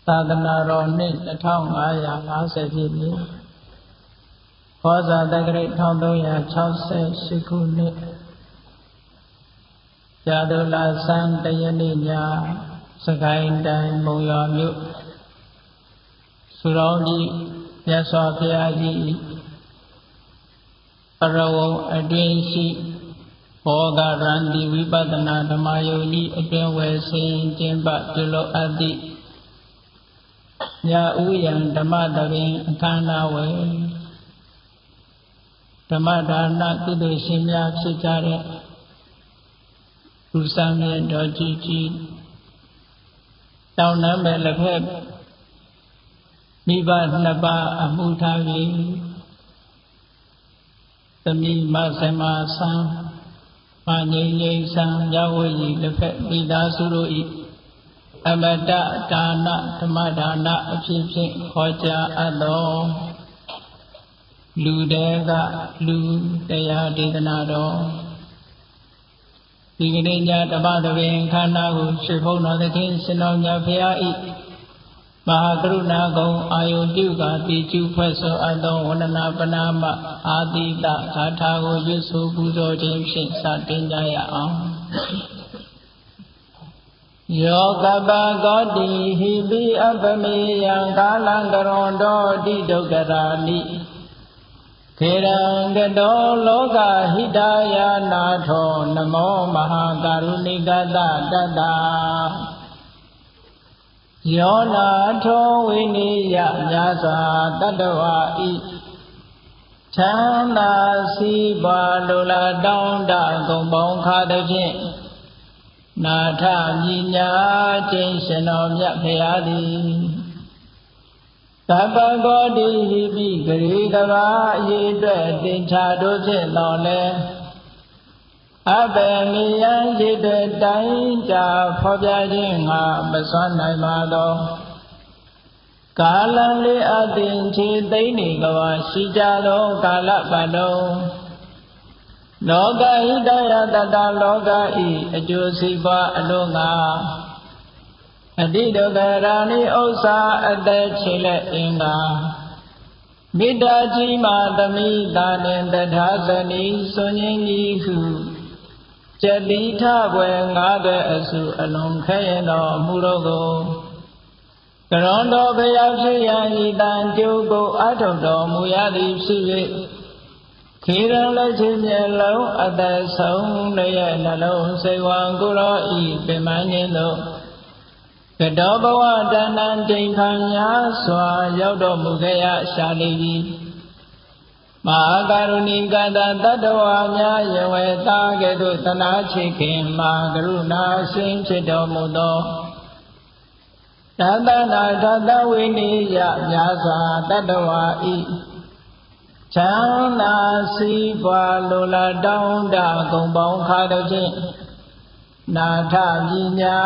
သာသနာတော်နှစ်2550ပြည့်နှစ်ခောဇာတက္ကရာ1368ခုနှစ်ရာဒုလဆန်းတရနေ့ညစကိုင်းတိုင်းမုံရွာမြို့စုတော်ကြီးမြတ်စွာဘုရားကြီးပရဝုံအတွင်းရှိဘောဂရန္တိဝိပဿနာဓမ္မယုံကြီးအတွင်းဝယ်ဆင်းကျင်းပပြုလုပ်အပ်သည့်ညာဥယျံဓမ္မတပင်အခမ်းအနားဝယ်ဓမ္မဒါနကုသိုလ်ရှင်များဖြစ်ကြတဲ့ဥစ္စာမြတ်တော်ကြီးတောင်းနမ်းမဲ့လက်ဖက်မိဘနှစ်ပါးအမှုထားပြီးသမီးမဆမဆံမငိမ့်ငိမ့်ဆံရဝေကြီးလက်ဖက်မိသားစုတို့၏အမတဒါနဓမ္မဒါနအဖြစ်ဖြင့်ခေါ်ကြားအပ်သောလူတဲကလူတရားဒေသနာတော်ဒီကနေ့ညဓမ္မသဘင်ခန္ဓာကိုရွှေဘုံတော်သခင်ရှင်တော်မြတ်ဖရာ၏မဟာကရုဏာကုံအာယုပြုကတိကျုဖွဲ့ဆိုအပ်သောဝန္ဒနာပနာမအာတိတဂါထာကိုရွတ်ဆိုပူဇော်ခြင်းဖြင့်စတင်ကြရအောင်ယောကပကောတိဟိပိအပမေယံကာလံကရွန်တောတိဒုက္ခရာနိခေရံကတောလောကဟိတယာနာထောနမောမဟာကရုဏိကတတတ္တယောနာထောဝိနိယမြာစွာတတ္တဝါဤချမ်းသာစီးပွားလိုလားတောင်းတဂုံပေါင်းခါသည်ဖြင့်နာထမြညာကျင့်ရှင်တော်မြတ်ဖရာသည်သဗ္ဗကောတိဟိပိဂရေကဘာအရေးအတွက်တင်ချတို့ဖြင့်တော်လဲအဘယ်နေရန်ရည်တဲ့တိုင်းကြာဖော်ပြခြင်းငါမစွမ်းနိုင်ပါသောကာလလေးအတင်ချေသိမ့်နေကဘာရှိကြသောကာလပတ်လုံးလောကဟိတယတတလောကဤအကျိုးစီးပွားအလို့ငါအတိဒုက္ခရာနိဥစ္စာအသက်ချေလက်အင်္ဂါမေတ္တာကြီးမှသမိတာနှင့်တထာသနီစွန်ရင်ကြီးဟုကျတိထဘွယ်ငါးတဲ့အစုအလုံးခဲရင်တော်မူတော့ကိုကရွန်တော်ဘုရားဖြစ်ရန်ဤတန်ကျိုးကိုအထုတော်မူရသည်ဖြစ်၍ခေရန်လက်ချင်းမျက်လုံးအသက်ဆုံးရဲ့နှလုံးစိတ်ဝံကိုယ်တော်ဤပင်မခြင်းတို့ကတောဘဝတဏ္ဍန်တိမ်ခံများစွာရောက်တော်မူခဲ့ရရှာလိမ့်ပြီမဟာကရုဏိကတတတ္တဝါများယဝေတာကဲ့သို့သနာချစ်ခင်မှာကရုဏာရှင်ဖြစ်တော်မူသောတသနာထသဝိနိယများစွာတတ္တဝါဤချမ်းသာစီးပွားလိုလားတောင်းတဂုံပေါင်းခါတို့ဖြင့်နာထပညာ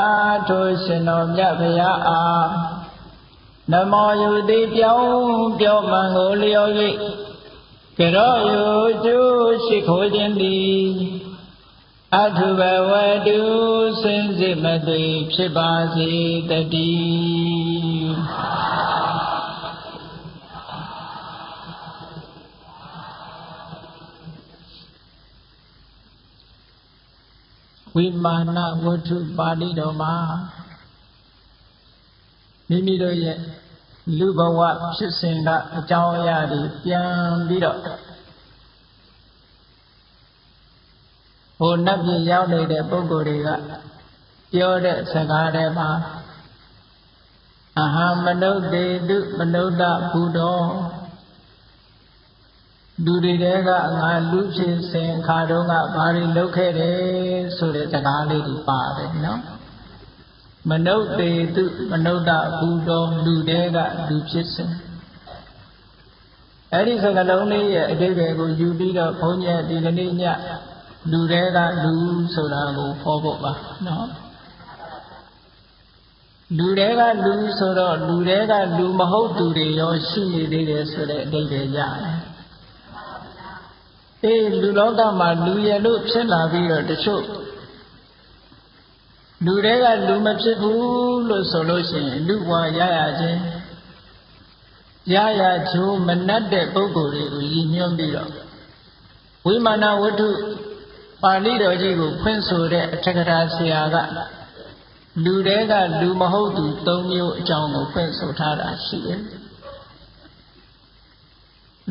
ထိုရှင်တော်မြတ်ဖရာအားနမောယုတိပြောင်းပြောမှန်ကိုလျော်၍ကရောယုကျိုးရှိခိုးခြင်းသည်အထုဘဝတုစင်စစ်မသွေဖြစ်ပါစေတည်းဝိမာနဝတ္ထုပါဠိတော်မှာမိမိတို့ရဲ့လူဘဝဖြစ်စဉ်ကအကြောင်းအရာတွေပြန်ပြီးတော့ဟိုနတ်ပြည်ရောက်နေတဲ့ပုဂ္ဂိုလ်တွေကပြောတဲ့စကားတွေမှာအဟံမနုဿေတုမနုဿဘူတောလူတွေကငါလူဖြစ်စဉ်ခါတော့ကဘာတွေလုပ်ခဲ့တယ်ဆိုတဲ့စကားလေးတွေပါတယ်နော်မနုဿေတုမနုဿဘူတောလူတွေကလူဖြစ်စဉ်အဲ့ဒီစကားလုံးလေးရဲ့အဓိပ္ပာယ်ကိုယူပြီးတော့ဘုန်းကြီးဒီကနေ့ညလူတွေကလူဆိုတာကိုဟောဖို့ပါနော်လူတွေကလူဆိုတော့လူတွေကလူမဟုတ်သူတွေရောရှိနေသေးတယ်ဆိုတဲ့အဓိပ္ပာယ်ရတယ်လူလောကမှာလူရလို့ဖြစ်လာပြီးတော့တချို့ လူတွေကလူမဖြစ်ဘူးလို့ဆိုလို့ရှိရင်လူဘဝရရခြင်းရရချိုးမနှက်တဲ့ပုဂ္ဂိုလ်တွေကိုရည်ညွှန်းပြီးတော့ဝိမာနဝတ္ထုပါဠိတော်ကြီးကိုဖွင့်ဆိုတဲ့အထက်ကရာဆရာကလူတွေကလူမဟုတ်သူ၃မျိုးအကြောင်းကိုဖွင့်ဆိုထားတာရှိတယ်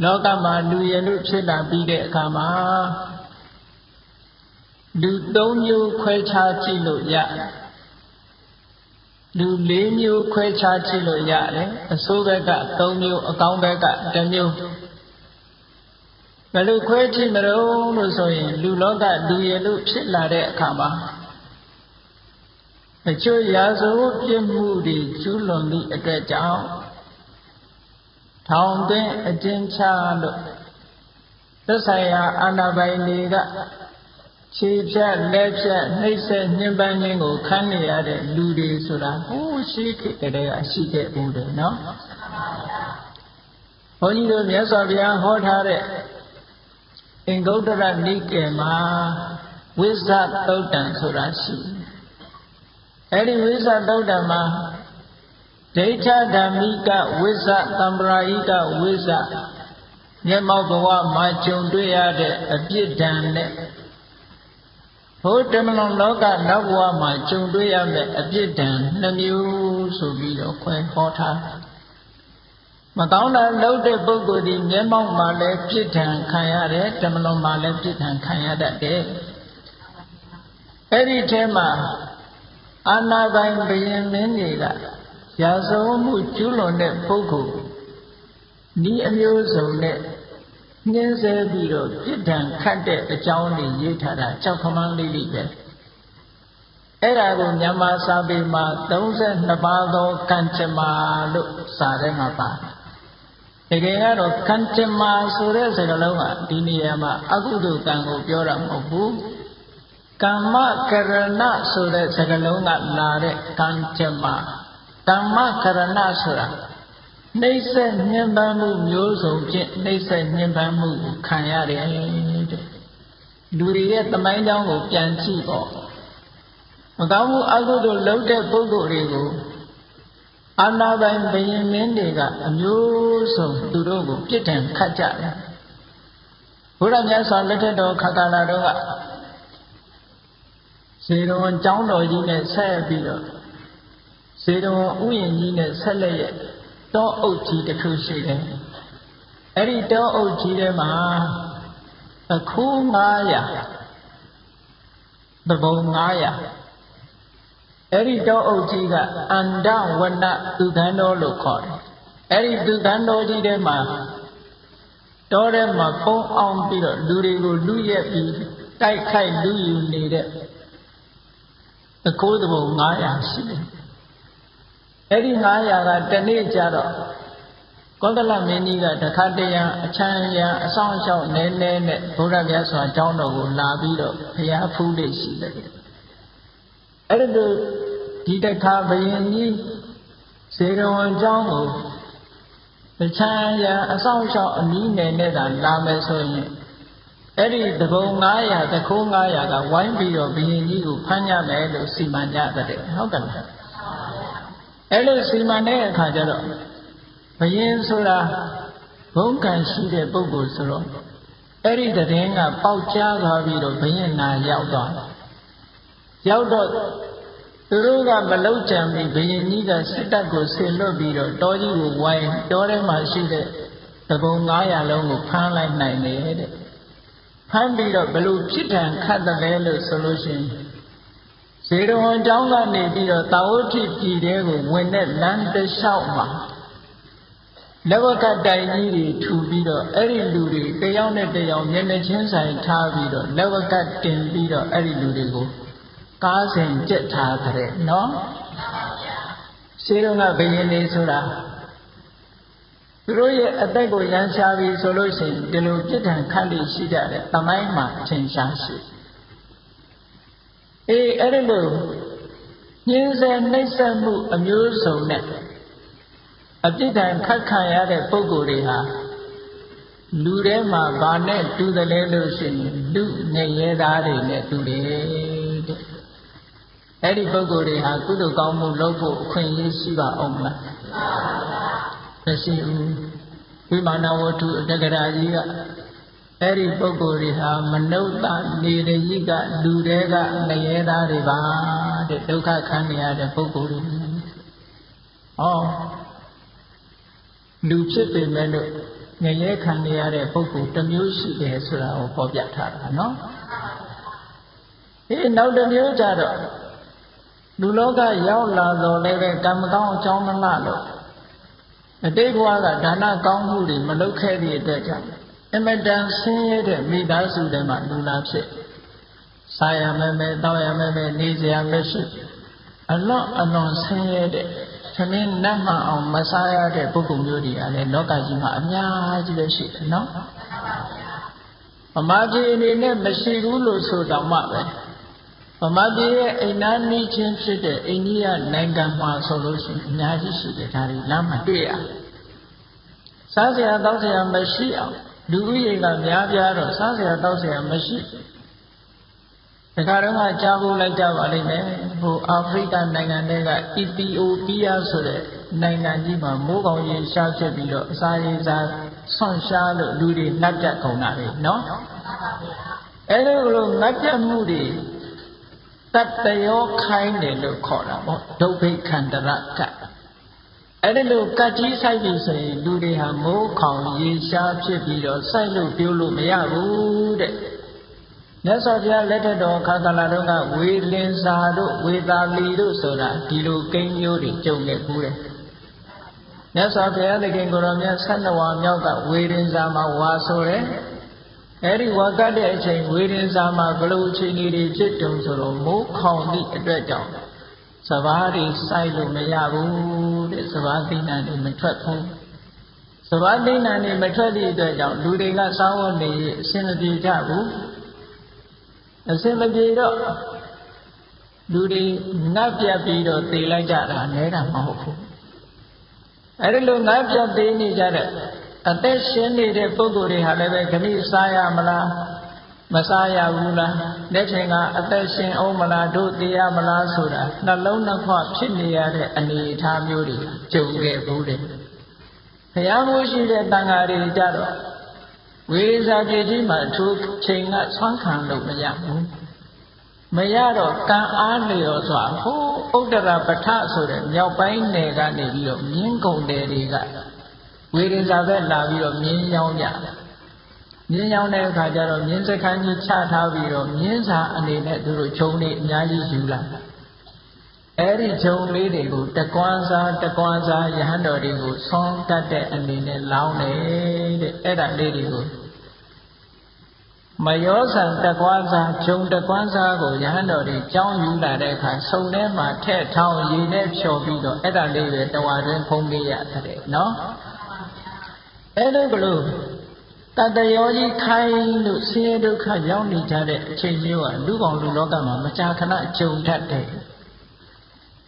လောကမှာလူရလူဖြစ်လာပြီးတဲ့အခါမှာလူ၃မျိုးခွဲခြားကြည့်လို့ရတယ်လူ၄မျိုးခွဲခြားကြည့်လို့ရတယ်အဆိုးဘက်က၃မျိုးအကောင်းဘက်က၁မျိုးဘယ်လိုခွဲကြည့်မလို့ဆိုရင်လူလောကလူရလူဖြစ်လာတဲ့အခါမှာအချို့ရာဇဝတ်ပြစ်မှုတွေကျူးလွန်သည့်အတွက်ကြောင့်ထောင်သွင်းအကျဉ်းချလို့သက်ဆိုင်ရာအာဏာပိုင်တွေကခြေဖြတ်လက်ဖြတ်နှိပ်စက်ညှဉ်းပန်းခြင်းကိုခံနေရတဲ့လူတွေဆိုတာဟိုးရှိခဲ့တဲ့ရှိခဲ့ဦးတယ်နော်ဘုန်းကြီးတို့မြတ်စွာဘုရားဟောထားတဲ့အင်္ဂုတ္တရနိကေမှာဝိဇ္ဇသုတ်တံဆိုတာရှိအဲ့ဒီဝိဇ္ဇသုတ်တံမှာဒိဋ္ဌဓမ္မိကဝိဇ္ဇသံပရာယိကဝိဇ္ဇမျက်မှောက်ဘဝမှာကြုံတွေ့ရတဲ့အပြစ်ဒဏ်နဲ့ဘုဒ္ဓမလွန်လောကနောက်ဘဝမှာကြုံတွေ့ရမယ့်အပြစ်ဒဏ်နှမျိုးဆိုပြီးတော့ခွဲဟောထားမကောင်းတာလုပ်တဲ့ပုဂ္ဂိုလ်ဒီမျက်မှောက်မှာလည်းပြစ်ဒဏ်ခံရတယ်ဓမ္မလွန်မှာလည်းပြစ်ဒဏ်ခံရတတ်တယ်အဲ့ဒီထဲမှာအာနာပိုင်ဘုရင်မင်းတွေကရာဇဝမှုကျူးလွန်တဲ့ပုဂ္ဂိုလ်ဤအမျိုးစုံနဲ့နှင်းဆဲပြီးတော့ပြစ်ဒဏ်ခတ်တဲ့အကြောင်းတွေရေးထားတာကြောက်ခမန်းလေးတွေပဲအဲ့ဒါကိုမြန်မာစာပေမှာ32ပါးသောကံကြမ္မာလို့စာထဲမှာပါတယ်တကယ်ကတော့ကံကြမ္မာဆိုတဲ့စကားလုံးကဒီနေရာမှာအကုသိုလ်ကံကိုပြောတာမဟုတ်ဘူးကမ္မကရဏဆိုတဲ့စကားလုံးကလာတဲ့ကံကြမ္မာကမ္မကရဏဆိုတာနှိမ့်ဆက်ညှဉ်းပန်းမှုမျိုးစုံဖြင့်နှိမ့်ဆက်ညှဉ်းပန်းမှုခံရတယ်တဲ့လူတွေရဲ့သမိုင်းကြောင်းကိုပြန်ကြည့်ပေါ့မကောင်းမှုအကုသိုလ်လုပ်တဲ့ပုဂ္ဂိုလ်တွေကိုအာနာပိုင်ဘုရင်မင်းတွေကအမျိုးစုံသူတို့ကိုပြစ်ဒဏ်ခတ်ကြတယ်ဘုရားမြတ်စွာလက်ထက်တော်ခါကာလတော်ကဇေရဝံကျောင်းတော်ကြီးနဲ့ဆက်ပြီးတော့ဇေရဝံဥယျာဉ်ကြီးနဲ့ဆက်လက်ရဲ့တောအုပ်ကြီးတစ်ခုရှိတယ်အဲ့ဒီတောအုပ်ကြီးထဲမှာအခု900တဘုံ900အဲ့ဒီတောအုပ်ကြီးကအန္တဝနသူခန်းတော်လို့ခေါ်တယ်အဲ့ဒီသူခန်းတော်ကြီးထဲမှာတောထဲမှာပုံအောင်ပြီးတော့လူတွေကိုလူရက်ပြီးတိုက်ခိုက်လူယူနေတဲ့အခုတဘုံ900ရှိတယ်အဲ့ဒီ900ကတနေ့ကျတော့ကောသလမင်းကြီးကတခါတရံအချမ်းရံအဆောင်အရှောက်နဲနဲနဲ့ဘုရားမြတ်စွာကျောင်းတော်ကိုလာပြီးတော့ဘုရားဖူးလေးရှိတယ်အဲ့ဒီဒီတခါဘုရင်ကြီးဇေရဝံကျောင်းကိုအချမ်းရံအဆောင်အရှောက်အနည်းနယ်နဲ့သာလာမယ်ဆိုရင်အဲ့ဒီတဘုံ900တခိုး900ကဝိုင်းပြီးတော့ဘုရင်ကြီးကိုဖမ်းရမယ်လို့စီမံကြတဲ့ဟုတ်ကဲ့လားအဲ့လိုစီမံတဲ့အခါကျတော့ဘုရင်ဆိုတာဘုံကံရှိတဲ့ပုဂ္ဂိုလ်ဆိုတော့အဲ့ဒီတည်င်းကပေါက်ကြားသွားပြီးတော့ဘုရင်နာရောက်သွားတယ်ရောက်တော့သူတို့ကမလုံကြံပြီးဘုရင်ကြီးကစစ်တပ်ကိုဆင်လွတ်ပြီးတော့တောကြီးကိုဝိုင်းတောထဲမှာရှိတဲ့တဘုံ900လုံးကိုဖမ်းလိုက်နိုင်တယ်တဲ့ဖမ်းပြီးတော့ဘယ်လိုဖြစ်တံခတ်တယ်လို့ဆိုလို့ရှိရင်ဇေရဝံကျောင်းကနေပြီးတော့တာဝတိပြည်တဲကိုဝင်တဲ့လမ်းတစ်လျှောက်မှာလက်ဝကတိုင်ကြီးတွေထူပြီးတော့အဲ့ဒီလူတွေတယောက်နဲ့တယောက်မျက်နှာချင်းဆိုင်ထားပြီးတော့လက်ဝကတင်ပြီးတော့အဲ့ဒီလူတွေကိုကားစဉ်ကြက်ထားတဲ့နော်ရှင်းတော့ကဘယင်းလေးဆိုတာသူတို့ရဲ့အသက်ကိုရန်ရှားပြီးဆိုလို့ရှိရင်ဒီလိုပြစ်ဒဏ်ခတ်လို့ရှိကြတဲ့သမိုင်းမှာထင်ရှားရှိအဲ့ဒီလိုညှင်းဆဲနှိပ်စက်မှုအမျိုးစုံနဲ့အပြစ်ဒဏ်ခတ်ခံရတဲ့ပုဂ္ဂိုလ်တွေဟာလူထဲမှာဗာနဲ့တူတယ်လဲလို့ရှိရင်လူငရဲသားတွေနဲ့တူတယ်တဲ့ အဲ့ဒီပုဂ္ဂိုလ်တွေဟာကုသိုလ်ကောင်းမှုလုပ်ဖို့အခွင့်အရေးရှိပါအောင်မလားမရှိဘူးဝိမာနဝတ္ထုအတက္ကရာကြီးကအဲ့ဒီပုဂ္ဂိုလ်တွေဟာမနုဿနေရကြီးကလူတွေကငရဲသားတွေပါတဲ့ဒုက္ခခံနေရတဲ့ပုဂ္ဂိုလ်တွေဟောလူဖြစ်ပေမဲ့လို့ငရဲခံနေရတဲ့ပုဂ္ဂိုလ်တစ်မျိုးရှိတယ်ဆိုတာကိုပေါ်ပြထားတာနော်ဒီနောက်တစ်မျိုးကြတော့လူလောကရောက်လာတော့လည်းပဲကံမကောင်းအကြောင်းမလှလို့အတိတ်ဘဝကဒါနကောင်းမှုတွေမလုပ်ခဲ့သည့်အတွက်ကြောင့်အမတန်ဆင်းရဲတဲ့မိသားစုတွေမှာလူလာဖြစ်စားရမယ်မယ်တောက်ရမယ်မယ်နေစရာမရှိအလွန်ဆင်းရဲတဲ့သမင်းနတ်မှအောင်မစားရတဲ့ပုဂ္ဂိုလ်မျိုးတွေကလည်းလောကကြီးမှာအများကြီးပဲရှိတယ်နော်ဗမာပြည်အနေနဲ့မရှိဘူးလို့ဆိုတော့မှပဲဗမာပြည်ရဲ့အိမ်နာနီးချင်းဖြစ်တဲ့အိန္ဒိယနိုင်ငံမှာဆိုလို့ရှိရင်အများကြီးရှိတယ်ဒါတွေလမ်းမှာတွေ့ရစားစရာတောက်စရာမရှိအောင်လူဦးရေကများပြားတော့စားစရာတောက်စရာမရှိဒီခါတော့ကကြားဖို့လိုက်ကြပါလိမ့်မယ်ဟိုအာဖရိကနိုင်ငံတွေကအီသီယိုးပီးယားဆိုတဲ့နိုင်ငံကြီးမှာမိုးကောင်ရေရှားဖြစ်ပြီးတော့အစာရေစာဆွန့်ရှားလို့လူတွေနှက်ပြတ်ကုန်တာလေနော်အဲ့လိုနှက်ပြတ်မှုတွေတတယောခိုင်းတယ်လို့ခေါ်တာပေါ့ဒုဗ္ဗိခန္တရကအဲ့ဒီလိုကတ်ကြီးဆိုင်ပြီဆိုရင်လူတွေဟာမိုးခေါင်ရေရှားဖြစ်ပြီးတော့စိုက်လို့ပြုလို့မရဘူးတဲ့မြတ်စွာဘုရားလက်ထက်တော်ခါကာလတုန်းကဝေလင်စာတို့ဝေသာလီတို့ဆိုတာဒီလိုကိန်းမျိုးတွေကြုံခဲ့ဘူးတဲ့မြတ်စွာဘုရားသခင်ကိုယ်တော်မြတ်12ဝါမြောက်ကဝေလင်စာမှာဝါဆိုတယ်အဲ့ဒီဝါကတ်တဲ့အချိန်ဝေလင်စာမှာဘလို့အခြေအနေတွေဖြစ်တုံဆိုတော့မိုးခေါင်သည့်အတွက်ကြောင့်စဘာတွေစိုက်လို့မရဘူးတဲ့စဘာသိဏတွေမထွက်ဘူးစဘာသိဏတွေမထွက်သည့်အတွက်ကြောင့်လူတွေကစားဝတ်နေအဆင်မပြေကြဘူးအစင်မပြေတော့လူတွေငတ်ပြတ်ပြီးတော့သေလိုက်ကြတာနေတာမဟုတ်ဘူးအဲဒီလိုငတ်ပြတ်သေးနေကြတဲ့အသက်ရှင်နေတဲ့ပုဂ္ဂိုလ်တွေဟာလည်းပဲခဏစားရမလားမစားရဘူးလားလက်ချိန်ကအသက်ရှင်အောင်မလားတို့သေရမလားဆိုတာနှလုံးနှစ်ခွဖြစ်နေရတဲ့အနေအထားမျိုးတွေကြုံခဲ့ဘူးတဲ့ဘုရားမိုးရှိတဲ့တန်ဃာတွေကြတော့ဝိရိယပြည်ကြီးမှာထိုချိန်ကဆွမ်းခံလို့မရဘူးမရတော့ကံအားလျော်စွာဟိုဥဒ္ဒရာပဋ္ဌဆိုတဲ့မြောက်ပိုင်းနယ်ကနေပြီးတော့မြင်းကုံတယ်တွေကဝိရိယဘက်လာပြီးတော့မြင်းရောင်းကြမြင်းရောင်းတဲ့အခါကျတော့မြင်းစခန်းကြီးချထားပြီးတော့မြင်းစာအနေနဲ့သူတို့ခြုံနေအများကြီးယူလာအဲ့ဒီခြုံလေးတွေကိုတကွမ်းစားယဟန်တော်တွေကိုဆွမ်းတတ်တဲ့အနေနဲ့လောင်းတယ်တဲ့အဲ့ဒါလေးတွေကိုမယောဆန်တကွမ်းစားခြုံတကွမ်းစားကိုယဟန်တော်တွေကြောင်းယူလာတဲ့အခါဆုံထဲမှာထည့်ထောင်းရေနဲ့ဖြော်ပြီးတော့အဲ့ဒါလေးပဲတဝါတွင်ဖုံးပေးရတယ်နော်အဲ့လိုဘလို့တတယောကြီးခိုင်းလို့ဆင်းရဲဒုက္ခရောက်နေကြတဲ့အချိန်မျိုးကလူကောင်လူလောကမှာမကြာခဏကြုံတတ်တယ်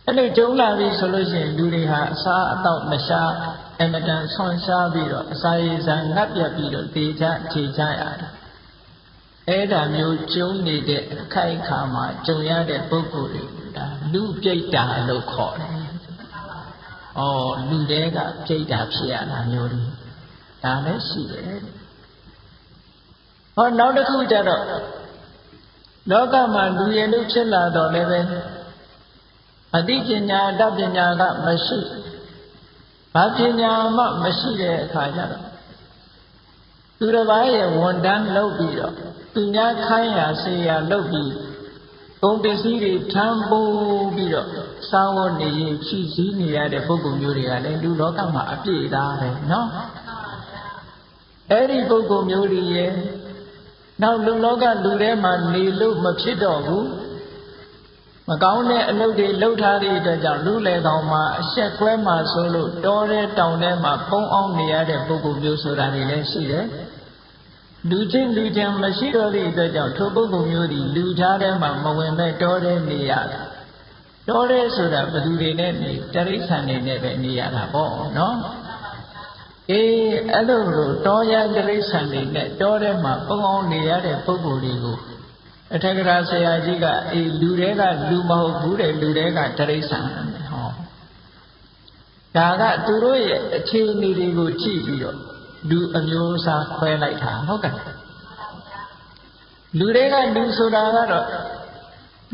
အဲ့လိုကြုံလာပြီဆိုလို့ရှိရင်လူတွေဟာအစားအသောက်မရှားအမတန်ဆွန်ရှားပြီးတော့အစာရည်စာငတ်ပြတ်ပြီးတော့သေချခြေချရတယ်အဲ့ဒါမျိုးကျုံနေတဲ့အခိုက်အခါမှာကြုံရတဲ့ပုဂ္ဂိုလ်တွေဒါလူပြိတ္တာလို့ခေါ်တယ်။ဩလူတွေကပြိတ္တာဖြစ်ရတာမျိုးတွေဒါလည်းရှိတယ်။ဟောနောက်တစ်ခုကျတော့လောကမှာလူရည်လို့ဖြစ်လာတော့လည်းပဲအသိပညာအတတ်ပညာကမရှိဘာပညာမှမရှိတဲ့အခါကျတော့သူတစ်ပါးရဲ့ဝန်တန်းလုပ်ပြီးတော့သူများခိုင်းရဆေးရလုပ်ပြီးကုန်ပစ္စည်းတွေထမ်းပိုးပြီးတော့စာဝတ်နေရင်ဖြည့်ဆည်းနေရတဲ့ပုဂ္ဂိုလ်မျိုးတွေကလည်းလူလောကမှာအပြည့်သားပဲနော်အဲ့ဒီပုဂ္ဂိုလ်မျိုးတွေရဲ့နောက်လူလောကလူထဲမှာနေလို့မဖြစ်တော့ဘူးမကောင်းတဲ့အလုပ်တွေလုပ်ထားတဲ့အတွက်ကြောင့်လူလေကောင်မှာအဆက်ကွဲမှာဆိုလို့တောထဲတောင်ထဲမှာဖုံးအောင်နေရတဲ့ပုဂ္ဂိုလ်မျိုးဆိုတာတွေလည်းရှိတယ်လူချင်းမရှိတော့တဲ့အတွက်ကြောင့်ထိုပုဂ္ဂိုလ်မျိုးဒီလူသားထဲမှာမဝင်မဲ့တောထဲနေရတာတောထဲဆိုတာဘယ်သူတွေနဲ့နေတရိစ္ဆာန်တွေနဲ့ပဲနေရတာပေါ့နော်အေးအဲ့လိုတောရတရိစ္ဆာန်တွေနဲ့တောထဲမှာဖုံးအောင်နေရတဲ့ပုဂ္ဂိုလ်တွေကို အထက်ကရာဆရာကြီးကအေးလူတွေကလူမဟုတ်ဘူးတဲ့လူတွေကတိရစ္ဆာန်ဟောဒါကသူတို့ရဲ့အခြေအနေတွေကိုကြည့်ပြီးတော့လူအမျိုးအစားခွဲလိုက်တာဟုတ်ကဲ့လူတွေကလူဆိုတာကတော့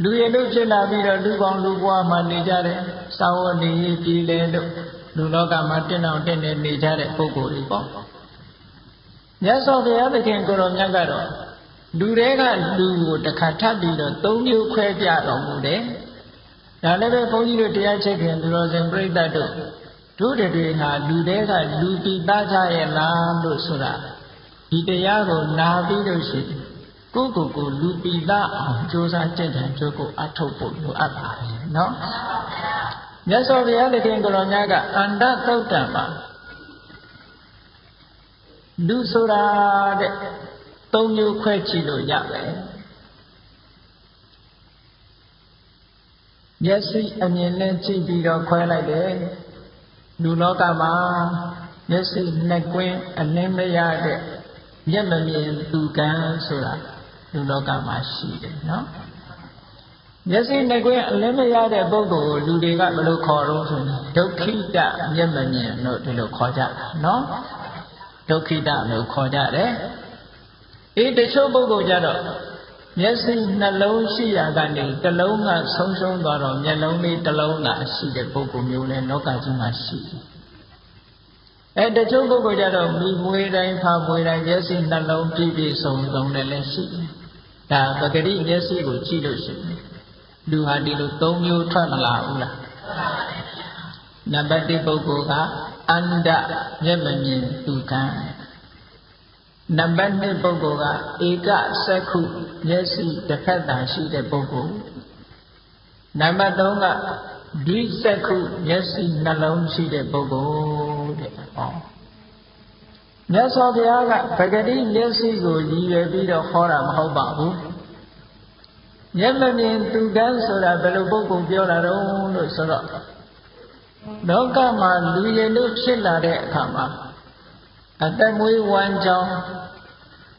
လူရည်လို့ဖြစ်လာပြီးတော့လူပေါင်းလူဘွားမှနေကြတယ်စာဝတ်နေရေးပြည်လေလို့လူလောကမှာတင့်အောင်တင့်နေနေကြတဲ့ပုဂ္ဂိုလ်တွေပေါ့မြတ်စွာဘုရားသခင်ကိုယ်တော်မြတ်ကတော့လူတွေကလူကိုတစ်ခါထပ်ပြီးတော့၃မျိုးခွဲပြတော်မူတယ်ဒါလည်းပဲဘုန်းကြီးတို့တရားချက်ခင်သူတော်စင်ပြိဿတ်တို့တို့တွေဟာလူတွေကလူပိသားကြရဲ့လားလို့ဆိုတာဒီတရားကိုနာပြီးလို့ရှိရင်ကိုကိုလူပိသားအောင်ကြိုးစားကြင်တယ်ကြိုးကိုအထုတ်ဖို့လိုအပ်ပါတယ်နော်မြတ်စွာဘုရားသခင်ကိုယ်တော်မြတ်ကအန္တသုတ်တံမှာလူဆိုတာတဲ့၃မျိုးခွဲကြည့်လို့ရမယ်မျက်စိအမြင်နဲ့ကြည့်ပြီးတော့ခွဲလိုက်တယ်လူလောကမှာမျက်စိနှစ်ကွင်းအလင်းမရတဲ့မျက်မမြင်သူကံဆိုတာလူလောကမှာရှိတယ်နော်မျက်စိနှစ်ကွင်းအလင်းမရတဲ့ပုဂ္ဂိုလ်ကိုလူတွေကဘယ်လိုခေါ်တော့ဆိုရင်ဒုက္ခိတမျက်မမြင်လို့ဒီလိုခေါ်ကြတာနော်ဒုက္ခိတလို့ခေါ်ကြတယ်အေးတချို့ပုဂ္ဂိုလ်ကြတော့မျက်စိနှလုံးရှိရာကနေတစ်လုံးကဆုံးရှုံးသွားတော့မျက်လုံးလေးတစ်လုံးသာရှိတဲ့ပုဂ္ဂိုလ်မျိုးလည်းလောကကြီးမှာရှိတယ်တချို့ပုဂ္ဂိုလ်ကြတော့မိမွေးတိုင်းဖမွေးတိုင်းမျက်စိနှလုံးပြည့်ပြည့်စုံစုံနဲ့လည်းရှိတယ်ဒါပဂတိမျက်စိကိုကြည့်လို့ရှိရင်လူဟာဒီလို၃မျိုးထွက်မလာဘူးလားနံပါတ်၁ပုဂ္ဂိုလ်ကအန္တမျက်မမြင်သူကံနံပါတ်2ပုဂ္ဂိုလ်ကဧကစက္ခုမျက်စိတစ်ဖက်သာရှိတဲ့ပုဂ္ဂိုလ်နံပါတ်3ကဒိစက္ခုမျက်စိနှလုံးရှိတဲ့ပုဂ္ဂိုလ်တဲ့ဟောမြတ်စွာဘုရားကပဂတိမျက်စိကိုရည်ရွယ်ပြီးတော့ဟောတာမဟုတ်ပါဘူးမျက်မမြင်သူကံဆိုတာဘယ်လိုပုဂ္ဂိုလ်ပြောတာတော့လို့ဆိုတော့လောကမှာလူရည်လို့ဖြစ်လာတဲ့အခါမှာအသက်မွေးဝမ်းကြောင်း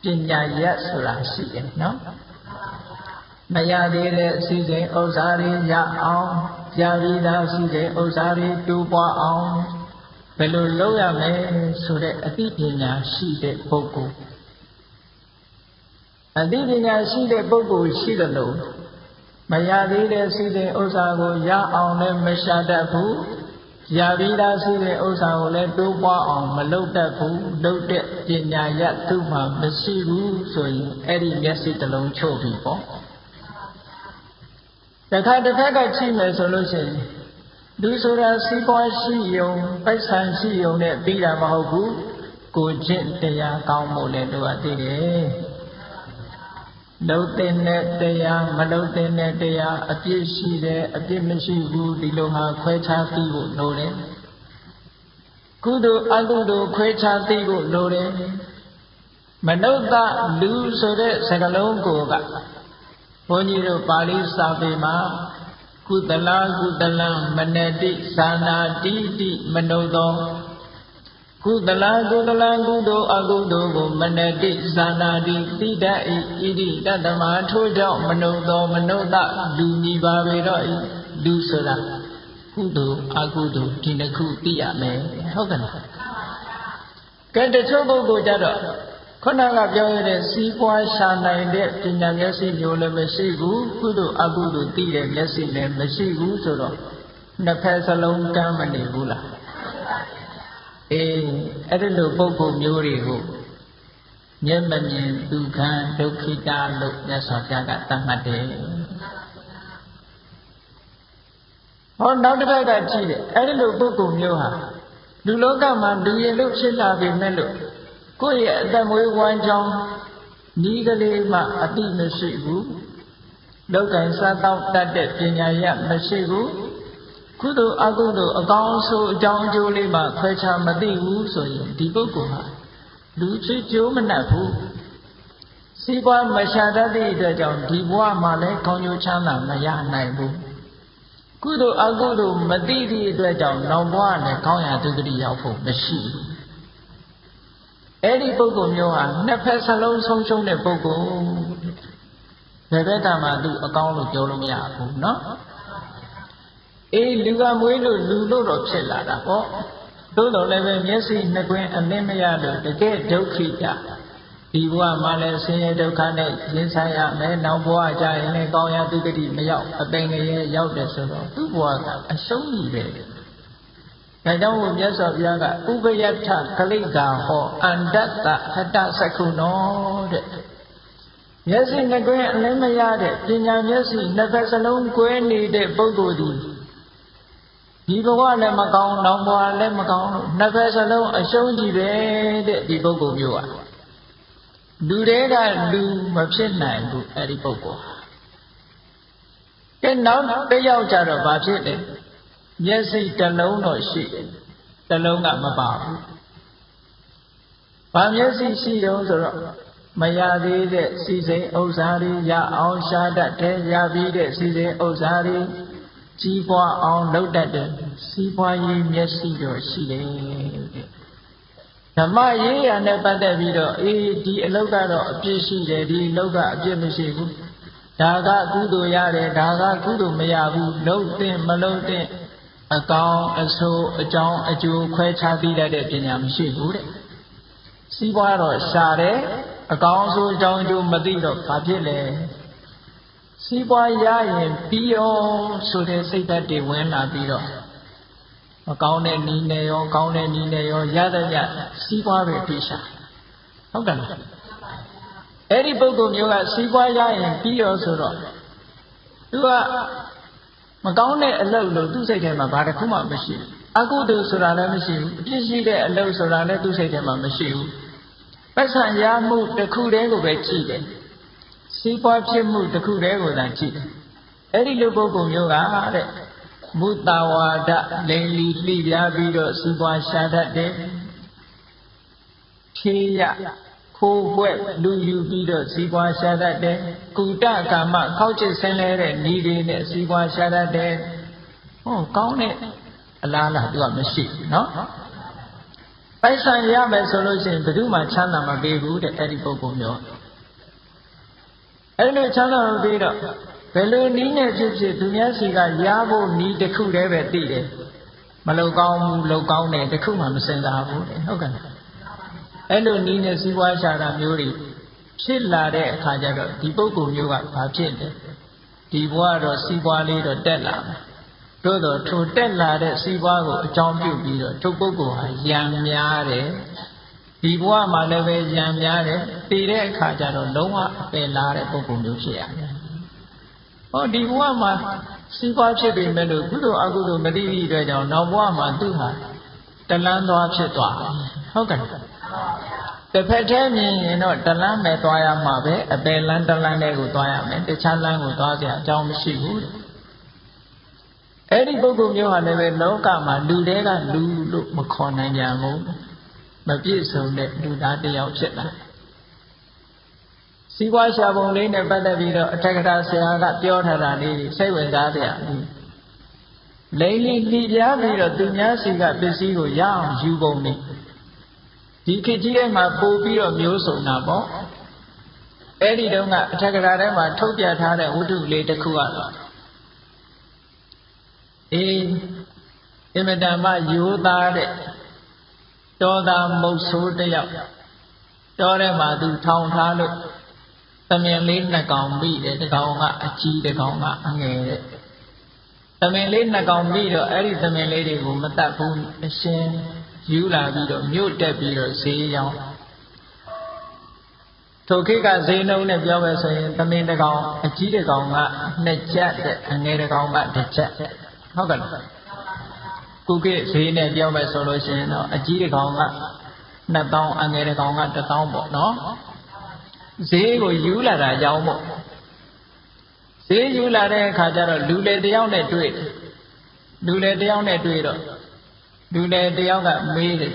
ပညာရက်ဆိုတာရှိတယ်နော်မရသေးတဲ့အစီအစဉ်ဥစ္စာတွေရအောင်ရပြီးသားအစီအစဉ်ဥစ္စာတွေတိုးပွားအောင်ဘယ်လိုလုပ်ရမလဲဆိုတဲ့အသိပညာရှိတဲ့ပုဂ္ဂိုလ်အသိပညာရှိတဲ့ပုဂ္ဂိုလ်ရှိတယ်လို့မရသေးတဲ့အစီအစဉ်ဥစ္စာကိုရအောင်လည်းမရှာတတ်ဘူးရပြီးသားရှိတဲ့ဥစ္စာကိုလည်းတိုးပွားအောင်မလုပ်တတ်ဘူးလုပ်တဲ့ပညာရသူ့မှာမရှိဘူးဆိုရင်အဲ့ဒီမျက်စိတစ်လုံးချို့ပြီပေါ့တခါတစ်ခါကချိန်မယ်ဆိုလို့ရှိရင်လူဆိုတာစီးပွားရှိယုံပိုက်ဆံရှိယုံနဲ့ပြီးတာမဟုတ်ဘူးကိုကျင့်တရားကောင်းဖို့လည်းလိုအပ်သေးတယ်လုံးတဲ့နဲ့တရားမလုံးတဲ့နဲ့တရားအပြစ်ရှိတယ်အပြစ်မရှိဘူးဒီလိုဟာခွဲခြားသိဖို့လိုတယ်ကုသိုလ်အကုသိုလ်ခွဲခြားသိဖို့လိုတယ်မနုဿလူဆိုတဲ့စကားလုံးကိုကဘုန်းကြီးတို့ပါဠိစာပေမှာကုသလကုသလမနတိသာနာတိတိမနုသောကုသလကုသလကုသိုလ်အကုသိုလ်ကိုမနတိသာနာတိတိတ္တိဣတိတတ္တမထို့ကြောင့်မနုသောမနုဿလူညီပါပေတော့လူဆိုတာကုသိုလ်အကုသိုလ်ဒီနှစ်ခုသိရမယ်ဟုတ်ကဲ့လားကဲတချို့ပုဂ္ဂိုလ်ကြတော့ခုနကပြောရတဲ့စီးပွားရှာနိုင်တဲ့ပညာမျက်စိမျိုးလည်းမရှိဘူးကုသိုလ်အကုသိုလ်သိတဲ့မျက်စိလည်းမရှိဘူးဆိုတော့နှစ်ဖက်စလုံးကမ်းမနေဘူးလားအေးအဲ့ဒီလိုပုဂ္ဂိုလ်မျိုးတွေကိုမျက်မမြင်သူခံဒုက္ခိတလို့မြတ်စွာဘုရားကသတ်မှတ်တယ်ဟောနောက်တစ်ခါကကြည့်တယ်အဲ့ဒီလိုပုဂ္ဂိုလ်မျိုးဟာလူလောကမှာလူရည်လို့ဖြစ်လာပြီမဲ့လို့ကိုယ့်ရဲ့အသက်မွေးဝမ်းကြောင်းဤကလေးမှအတိမရှိဘူးလောကင်စားတော့တတ်တဲ့ပညာရမရှိဘူးကုသိုလ်အကုသိုလ်အကောင်းဆုံးအကြောင်းအကျိုးလေးမှခွဲခြားမသိဘူးဆိုရင်ဒီပုဂ္ဂိုလ်ဟာလူချစ်ကြိုးမနှက်ဘူးစီးပွားမရှာတတ်တဲ့အတွက်ကြောင့်ဒီဘဝမှာလည်းကောင်းကျိုးချမ်းသာမရနိုင်ဘူးကုသိုလ်အကုသိုလ်မသိသည့်အတွက်ကြောင့်နောက်ဘဝနဲ့ကောင်းရာဒုက္ခရောက်ဖို့မရှိဘူးအဲ့ဒီပုဂ္ဂိုလ်မျိုးဟာနှစ်ဖက်စလုံးဆုံးရှုံးတဲ့ပုဂ္ဂိုလ် ဘယ်ဘက်ကမှသူအကောင်းလို့ပြောလို့မရဘူးနော်အေးလူကမွေးလို့လူလို့တော့ဖြစ်လာတာပေါ့သို့တော်လည်းပဲမျက်စိနှစ်ကွင်းအလင်းမရလို့တကယ်ဒုက္ခိတဒီဘဝမှာလည်းဆင်းရဲဒုက္ခနဲ့ရင်ဆိုင်ရမယ်နောက်ဘဝကျရင်လည်းကောင်းရာသူကတိမရောက်အသိငရဲရောက်တယ်ဆိုတော့သူ့ဘဝကအရှုံးကြီးပဲဒါကြောင့်မြတ်စွာဘုရားကဥပယတ္ထကလိကံဟောအန္တတ္တဟတ္တသက္ခုနောတဲ့မျက်စိနှစ်ကွင်းအလင်းမရတဲ့ပညာမျက်စိနှစ်ဖက်စလုံးကွဲနေတဲ့ပုဂ္ဂိုလ်ဒီဘဝလည်းမကောင်းနောက်ဘဝလည်းမကောင်းလို့နှစ်ဖက်စလုံးအရှုံးကြီးပဲတဲ့ဒီပုဂ္ဂိုလ်မျိုးကလူတွေကလူမဖြစ်နိုင်ဘူးအဲ့ဒီပုဂ္ဂိုလ်ကဲနောက်တစ်ယောက်ကြတော့ဘာဖြစ်လဲမျက်စိတစ်လုံးတော့ရှိတယ်တစ်လုံးကမပါဘူးဘာမျက်စိရှိတော့ဆိုတော့မရသေးတဲ့စီစိန်ဥစ္စာတွေရအောင်ရှာတတ်တယ်ရပြီးတဲ့စီစိန်ဥစ္စာတွေကြီးပွားအောင်လုပ်တတ်တယ်စီးပွားရေးမျက်စိတော့ရှိတယ်ဓမ္မရေးရနဲ့ပတ်သက်ပြီးတော့အေးဒီအလုပ်ကတော့အပြစ်ရှိတယ်ဒီအလုပ်ကအပြစ်မရှိဘူးဒါကကုသိုလ်ရတယ်ဒါကကုသိုလ်မရဘူးလုပ်တဲ့မလုပ်တဲ့အကောင်အဆိုးအကြောင်းအကျိုးခွဲခြားသိတတ်တဲ့ပညာမရှိဘူးတဲ့စီးပွားတော့ရှာတယ်အကောင်အဆိုးအကြောင်းအကျိုးမသိတော့ဘာဖြစ်လဲစီးပွားရရင်ပြီးရောဆိုတဲ့စိတ်ဓာတ်တွေဝင်လာပြီးတော့မကောင်းတဲ့နီးနေရောကောင်းတဲ့နီးနေရောရတဲ့ရစီးပွားပဲပြီးရှာဟုတ်တယ်လားအဲ့ဒီပုဂ္ဂိုလ်မျိုးကစီးပွားရရင်ပြီးရောဆိုတော့သူကမကောင်းတဲ့အလုပ်လို့သူ့စိတ်ထဲမှာဘာတစ်ခုမှမရှိဘူးအကုသိုလ်ဆိုတာလည်းမရှိဘူးအပြစ်ရှိတဲ့အလုပ်ဆိုတာလည်းသူ့စိတ်ထဲမှာမရှိဘူးပတ်စံရမှုတစ်ခုတည်းကိုပဲကြည့်တယ်စီးပွားဖြစ်မှုတစ်ခုတည်းကိုသာကြည့်တယ်အဲ့ဒီလိုပုဂ္ဂိုလ်မျိုးကတဲ့မုတဝါဒလိန်လီလှိပြားပြီးတော့စီးပွားရှာတတ်တယ်ဖြေရခိုးပွဲလူယူပြီးတော့စီးပွားရှာတတ်တယ်ကုတကာမခောက်ချစ်ဆင်းလဲတဲ့ဤတွေနဲ့စီးပွားရှာတတ်တယ်ဟောကောင်းတဲ့အလားလားသူကမရှိဘူးနော်ပိုက်ဆံရမယ်ဆိုလို့ရှိရင်ဘယ်သူမှချမ်းသာမပေးဘူးတဲ့အဲ့ဒီပုဂ္ဂိုလ်မျိုးအဲ့လိုချမ်းသာမပေးတော့ဘယ်လိုနည်းနဲ့ဖြစ်ဖြစ်သူများစီကရဖို့နည်းတစ်ခုတည်းပဲသိတယ်မလုံကောင်းဘူးလုံကောင်းတယ်တစ်ခုမှမစင်စားဘူးတဲ့ဟုတ်ကဲ့အဲ့လိုနည်းနဲ့စီးပွားရှာတာမျိုးတွေဖြစ်လာတဲ့အခါကျတော့ဒီပုဂ္ဂိုလ်မျိုးကဘာဖြစ်လဲဒီဘဝတော့စီးပွားလေးတော့တက်လာမယ်သို့တော့ထိုတက်လာတဲ့စီးပွားကိုအကြောင်းပြုပြီးတော့ထိုပုဂ္ဂိုလ်ဟာယံများတယ်ဒီဘဝမှာလည်းပဲယံများတယ်တည်တဲ့အခါကျတော့လုံးဝပယ်လာတဲ့ပုဂ္ဂိုလ်မျိုးဖြစ်ရတယ်ဟောဒီဘဝမှာစီးပွားဖြစ်ပေမဲ့လို့ကုသိုလ်အကုသိုလ်မသိတဲ့အတွက်ကြောင့်နောက်ဘဝမှာသူဟာတလန်းသွားဖြစ်သွားဟုတ်ကဲ့တစ်ဖက်တည်းမြင်ရင်တော့တလန်းပဲသွားရမှာပဲအပယ်လန်းတလန်းတဲ့ကိုသွားရမယ်တခြားလန်းကိုသွားစရာအကြောင်းမရှိဘူးတဲ့အဲ့ဒီပုဂ္ဂိုလ်မျိုးဟာလည်းပဲလောကမှာလူတွေကလူလို့မခေါ်နိုင်ကြဘူးမပြည့်စုံတဲ့လူသားတစ်ယောက်ဖြစ်လာစီးပွားရှာပုံလေးနဲ့ပတ်သက်ပြီးတော့အထက်ကထာဆရာကပြောထားတာလေးစိတ်ဝင်စားစရာလိမ့်လိလှိပြားပြီးတော့သူများစီကပစ္စည်းကိုရအောင်ယူပုံနေဒီခေတ်ကြီးထဲမှာပို့ပြီးတော့မျိုးစုံတာပေါ့အဲ့ဒီတုန်းကအထက်ကထာထဲမှာထုတ်ပြထားတဲ့ဝတ္ထုလေးတစ်ခုကတော့အင်မတန်မှရိုးသားတဲ့တောသားမုတ်ဆိုးတစ်ယောက်တောထဲမှာသူထောင်ထားလို့သမင်လေးနှစ်ကောင်မိတယ်တစ်ကောင်ကအကြီးတစ်ကောင်ကအငယ်တဲ့သမင်လေးနှစ်ကောင်မိတော့အဲ့ဒီသမင်လေးတွေကိုမတတ်ဘူးအရှင်ယူလာပြီးတော့မြို့တက်ပြီးတော့ဈေးရောင်းထိုခေတ်ကဈေးနှုန်းနဲ့ပြောမယ်ဆိုရင်သမင်တစ်ကောင်အကြီးတစ်ကောင်က2ကျပ်တဲ့အငယ်တစ်ကောင်က1ကျပ်ဟုတ်ကဲ့ခုခေတ်ဈေးနဲ့ပြောမယ်ဆိုလို့ရှိရင်တော့အကြီးတစ်ကောင်က2000အငယ်တစ်ကောင်က1000ပေါ့နော်ဈေးကိုယူလာတာကြောင်းမို့ဈေးယူလာတဲ့အခါကျတော့လူလေတယောက်နဲ့တွေ့တယ်လူလေတယောက်နဲ့တွေ့တော့လူလေတယောက်ကမေးတယ်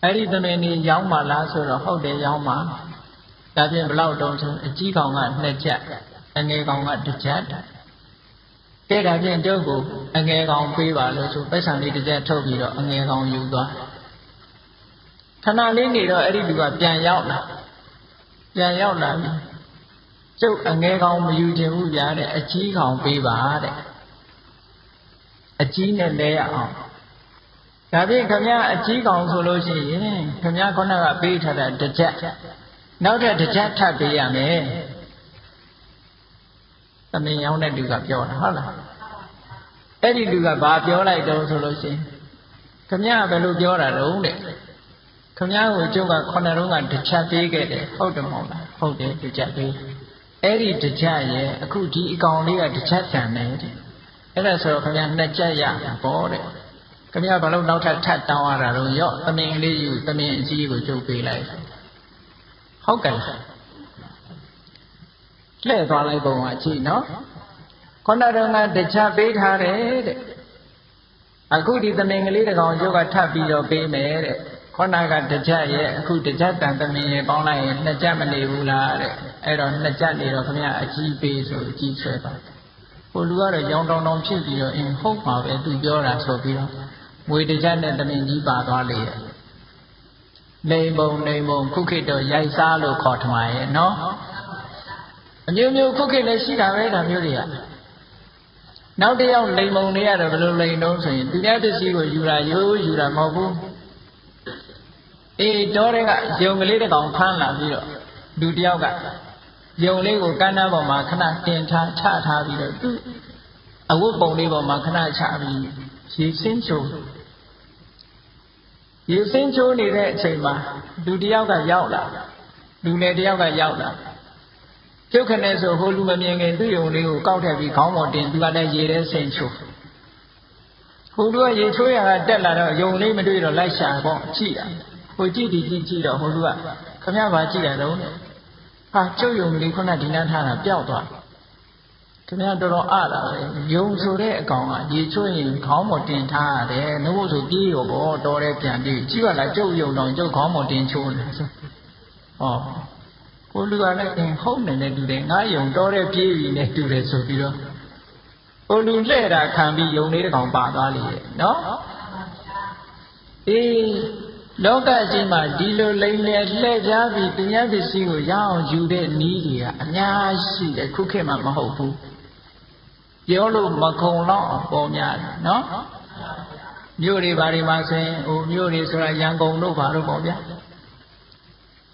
အဲ့ဒီသမင်ကြီးရောင်းပါလားဆိုတော့ဟုတ်တယ်ရောင်းပါဒါဖြင့်ဘလောက်တုံးဆိုအကြီးကောင်က2ကျပ်အငယ်ကောင်က1ကျပ်ကဲဒါဖြင့်တို့ကိုအငယ်ကောင်ပေးပါလို့ဆိုပိုက်ဆံလေး1ကျပ်ထုတ်ပြီးတော့အငယ်ကောင်ယူသွားခဏလေးနေတော့အဲ့ဒီလူကပြန်ရောက်လာ ပြန်ရောက်လာပြီကျုပ်အငယ်ကောင်မယူခြင်းဘူးဗျာတဲ့အကြီးကောင်ပေးပါတဲ့အကြီးနဲ့လဲရအောင်ဒါဖြင့်ခမအကြီးကောင်ဆိုလို့ရှိရင်ခမခုနကပေးထားတာတစ်ချက်နောက်တစ်ချက်ထပ်ပေးရမယ်သမင်ရောက်တဲ့လူကပြောတာဟုတ်လားအဲ့ဒီလူကဘာပြောလိုက်တော့ဆိုလို့ရှိရင်ခမဘယ်လိုပြောတာတုံးတဲ့ခမကိုကျုပ်ကခုနတုန်းကတစ်ချက်ပေးခဲ့တယ်ဟုတ်တယ်မဟုတ်လားဟုတ်တယ်တစ်ချက်ပေးအဲ့ဒီတစ်ချက်ရဲ့အခုဒီအကောင်လေးကတစ်ချက်တန်တယ်တဲ့အဲ့ဒါဆိုတော့ခမနှစ်ချက်ရမှာပေါ့တဲ့ခမဘာလို့နောက်ထပ်တောင်းရတာတော့ရော့သမင်လေးယူသမင်အကြီးကိုကျုပ်ပေးလိုက်ဟုတ်ကဲ့လားလှည့်သွားလိုက်ပုံကကြည့်နော်ခုနတုန်းကတစ်ချက်ပေးထားတယ်တဲ့အခုဒီသမင်ကလေးတကောင်ကျုပ်ကထပ်ပြီးတော့ပေးမယ်တဲ့ခုနကတစ်ချက်ရဲ့အခုတစ်ချက်တန်သမင်ရဲ့ပေါင်းလိုက်ရင်နှစ်ချက်မနေဘူးလားတဲ့အဲ့တော့နှစ်ချက်နေတော့ခမအကြီးပေးဆိုအကြီးဆွဲပါဟိုလူကတော့ရောင်တောင်ဖြစ်ပြီးတော့ဟုတ်ပါပဲသူပြောတာဆိုပြီးတော့ငွေတစ်ချက်နဲ့သမင်ကြီးပါသွားလေရဲ့လိမ်ပုံခုခေတ်တော့ရိုက်စားလို့ခေါ်ထမရဲ့နော်အမျိုးမျိုးခုခေတ်လည်းရှိတာပဲဒါမျိုးတွေကနောက်တစ်ယောက်လိမ်ပုံတွေကတော့ဘယ်လိုလိမ်တော့ဆိုရင်သူများပစ္စည်းကိုယူတာမဟုတ်ဘူးတောတဲ့ကယုံကလေးတစ်ကောင်ဖမ်းလာပြီးတော့လူတစ်ယောက်ကယုံလေးကိုကမ်းနားပေါ်မှာခဏတင်ထားချထားပြီးတော့သူအဝတ်ပုံလေးပေါ်မှာခဏချပြီးရေစင်းချိုးနေတဲ့အချိန်မှာလူတစ်ယောက်ကရောက်လာလူငယ်တစ်ယောက်ကရောက်လာကျုပ်ခနဲ့ဆိုဟိုလူမမြင်ခင်သူ့ယုံလေးကိုကောက်ထည့်ပြီးခေါင်းပေါ်တင်သူကလည်းရေထဲဆင်းချိုးဟိုလူကရေချိုးရတာတက်လာတော့ယုံလေးမတွေ့တော့လိုက်ရှာပေါ့ကြည့်တာဟိုကြည့်တော့ဟိုလူကခမဘာကြည့်ရတော့ဟာကျုပ်ယုံလေးခုနဒီနားထားတာပျောက်သွားခမတော်တော်အားတာပဲယုံဆိုတဲ့အကောင်ကရေချိုးရင်ခေါင်းပေါ်တင်ထားရတယ်နှုတ်ဆိုပြေးရောပေါ့တော်တယ်ပြန်ပြေးကြည့်ပါလားကျုပ်ယုံတော့ကျုပ်ခေါင်းပေါ်တင်ချိုးနေဆိုဟောကိုလူကလည်းဟုတ်နေတဲ့တူတယ်ငါယုံတော်တယ်ပြေးပြီနဲ့တူတယ်ဆိုပြီးတော့ဟိုလူလှဲ့တာခံပြီးယုံလေးတစ်ကောင်ပါသွားလေနော်လောကကြီးမှာဒီလိုလိမ်လည်လှည့်ပြားပြီးသူများပစ္စည်းကိုရအောင်ယူတဲ့နည်းတွေကအများရှိတယ်ခုခေတ်မှာမဟုတ်ဘူးပြောလို့မခုံတော့ပေါ်များတယ်နော်မြို့တွေဘာတွေမှာဆိုရင်ဟိုမြို့တွေဆိုတာရန်ကုန်တို့ဘာလို့ပေါ့ဗျာ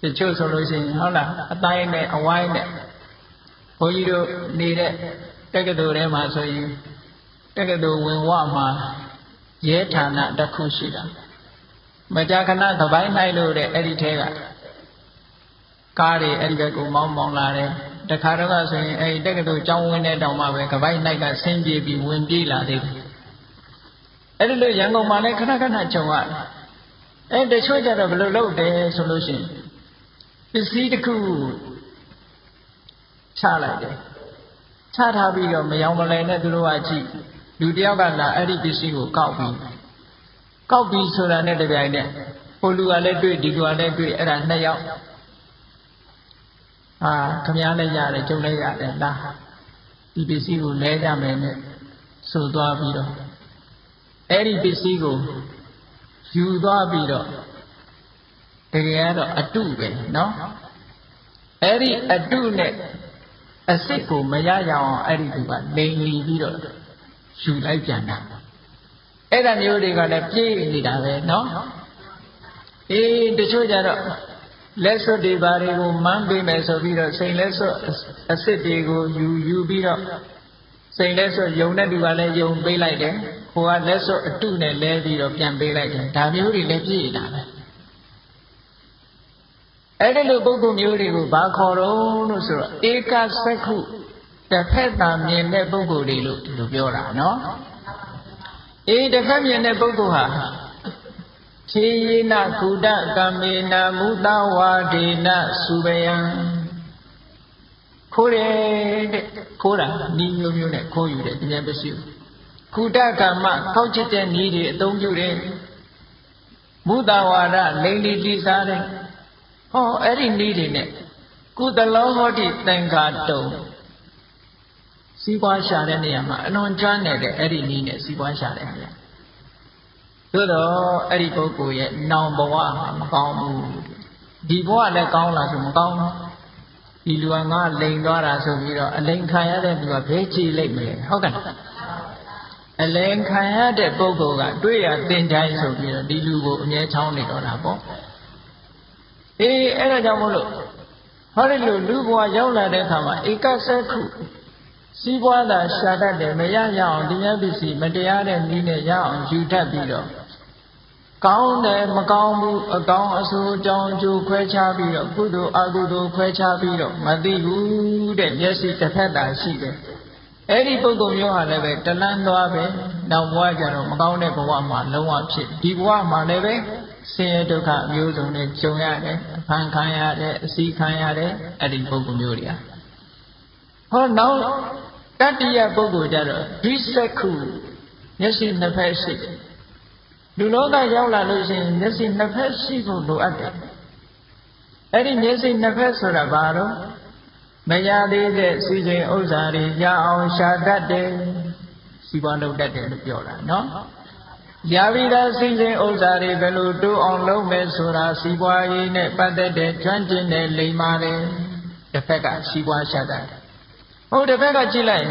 တချို့ဆိုလို့ရှိရင်ဟုတ်လားအတိုင်းနဲ့အဝိုင်းနဲ့ဘုန်းကြီးတို့နေတဲ့တက္ကသိုလ်ထဲမှာဆိုရင်တက္ကသိုလ်ဝင်ဝမှာရဲဌာနတစ်ခုရှိတာမကြာခဏသပိုင်းနိုင်လို့တဲ့အဲ့ဒီထဲကကားတွေအဲ့ဒီဘက်ကိုမောင်းလာတယ်တခါတော့ဆိုရင်အဲ့ဒီတက္ကသိုလ်ကျောင်းဝင်းတဲ့တောင်မှပဲကပိုင်းနိုင်ကဆင်းပြေးပြီးဝင်ပြေးလာသေးတယ်အဲ့ဒီလိုရန်ကုန်မှာလည်းခဏကြုံရတယ်အဲ့တချို့ကြတော့ဘယ်လိုလုပ်တယ်ဆိုလို့ရှိရင်ပစ္စည်းတစ်ခုချလိုက်တယ်ချထားပြီးတော့မယောင်မလဲနဲ့သူတို့ကကြည့်လူတယောက်ကလာအဲ့ဒီပစ္စည်းကိုကောက်ပြီးဆိုတာနဲ့တပြိုင်နက်ဟိုလူကလည်းတွေ့ဒီလူကလည်းတွေ့အဲ့ဒါနှစ်ယောက်ခမည်းလည်းရတယ်ကျုပ်လည်းရတယ်လားဒီပစ္စည်းကိုလဲကြမယ်နဲ့ဆိုသွားပြီးတော့အဲ့ဒီပစ္စည်းကိုယူသွားပြီးတော့တကယ်ကတော့အတုပဲနော်အဲ့ဒီအတုနဲ့အစစ်ကိုမရရအောင်အဲ့ဒီသူကလိမ်လီပြီးတော့ယူလိုက်ပြန်တာအဲ့ဒါမျိုးတွေကလည်းပြေးနေတာပဲနော်တချို့ကြတော့လက်စွပ်တွေဘာတွေကိုမန်းပေးမယ်ဆိုပြီးတော့စိန်လက်စွပ်အစစ်တွေကိုယူပြီးတော့စိန်လက်စွပ်ယုံတဲ့သူကလည်းယုံပေးလိုက်တယ်ဟိုကလက်စွပ်အတုနဲ့လဲပြီးတော့ပြန်ပေးလိုက်တယ်ဒါမျိုးတွေလည်းပြေးနေတာပဲအဲ့ဒီလိုပုဂ္ဂိုလ်မျိုးတွေကိုဘာခေါ်တော့လို့ဆိုတော့ဧကစက္ခုတစ်ဖက်သာမြင်တဲ့ပုဂ္ဂိုလ်တွေလို့ဒီလိုပြောတာနော်တစ်ဖက်မြင်တဲ့ပုဂ္ဂိုလ်ဟာထေယေနကုဒကမေနမုသဝါဒေနစုဘယံခိုးတယ်တဲ့ခိုးတာဤမျိုးမျိုးနဲ့ခိုးယူတယ်ဒီပြန်ပစ္စည်းကုဒကမ္မထောက်ချစ်တဲ့ဤတွေအသုံးပြုတယ်မုသဝါဒလိမ့်လီတိစားတယ်ဟောအဲ့ဒီဤတွေနဲ့ကုသလောဟောတိသင်္ဃာတုံစီးပွားရှာတဲ့နေရာမှာအလွန်ကျွမ်းနေတဲ့အဲ့ဒီနည်းနဲ့စီးပွားရှာတဲ့နေရာသို့တော့အဲ့ဒီပုဂ္ဂိုလ်ရဲ့နောင်ဘဝမှာမကောင်းဘူးဒီဘဝလည်းကောင်းလားဆိုမကောင်းဘူး ဒီလူကငါလိန်သွားတာဆိုပြီးတော့အလိန်ခံရတဲ့လူကဘယ်ကြည့်လိုက်မလဲဟုတ်ကဲ့အလိန်ခံရတဲ့ပုဂ္ဂိုလ်ကတွေ့ရတင်တိုင်းဆိုပြီးတော့ဒီလူကိုအမြဲချောင်းနေတော့တာပေါ့အေးအဲ့ဒါကြောင့်မို့လို့ဟောဒီလိုလူဘဝရောက်လာတဲ့အခါမှာဧကစက္ခုစီးပွားတာရှာတတ်တယ်မရရအောင်တရားပစ္စည်းမတရားတဲ့နည်းနဲ့ရအောင်ယူတတ်ပြီးတော့ကောင်းတယ်မကောင်းဘူးအကောင်းအဆိုးအကြောင်းအကျိုးခွဲခြားပြီးတော့ကုသိုလ်အကုသိုလ်ခွဲခြားပြီးတော့မသိဘူးတဲ့မျက်စိတစ်ဖက်သာရှိတယ်အဲ့ဒီပုဂ္ဂိုလ်မျိုးဟာလည်းပဲတလန်းသွားပဲနောက်ဘဝကျတော့မကောင်းတဲ့ဘဝမှာလုံးဝဖြစ်ဒီဘဝမှာလည်းပဲဆင်းရဲဒုက္ခအမျိုးစုံနဲ့ကြုံရတယ်အဖန်ခံရတယ်အစီခံရတယ်အဲ့ဒီပုဂ္ဂိုလ်မျိုးတွေကဟောနောက်တတိယပုဂ္ဂိုလ်ကြတော့ဒီစက္ခုမျက်စိနှစ်ဖက်ရှိတယ်လူလောကရောက်လာလို့ရှိရင်မျက်စိနှစ်ဖက်ရှိဖို့လိုအပ်တယ်အဲ့ဒီမျက်စိနှစ်ဖက်ဆိုတာဘာတော့မရသေးတဲ့စီစဉ်ဥစ္စာတွေရအောင်ရှာတတ်တယ်စီပွားလုပ်တတ်တယ်လို့ပြောတာနော်ရပြီးသားစီစဉ်ဥစ္စာတွေဘယ်လိုတိုးအောင်လုပ်မယ်ဆိုတာစီပွားရေးနဲ့ပတ်သက်တဲ့ကျွမ်းကျင်တဲ့လိမ္မာတယ်တစ်ဖက်ကစီပွားရှာတတ်တယ်ဟုတ်တစ်ဖက်ကကြည့်လိုက်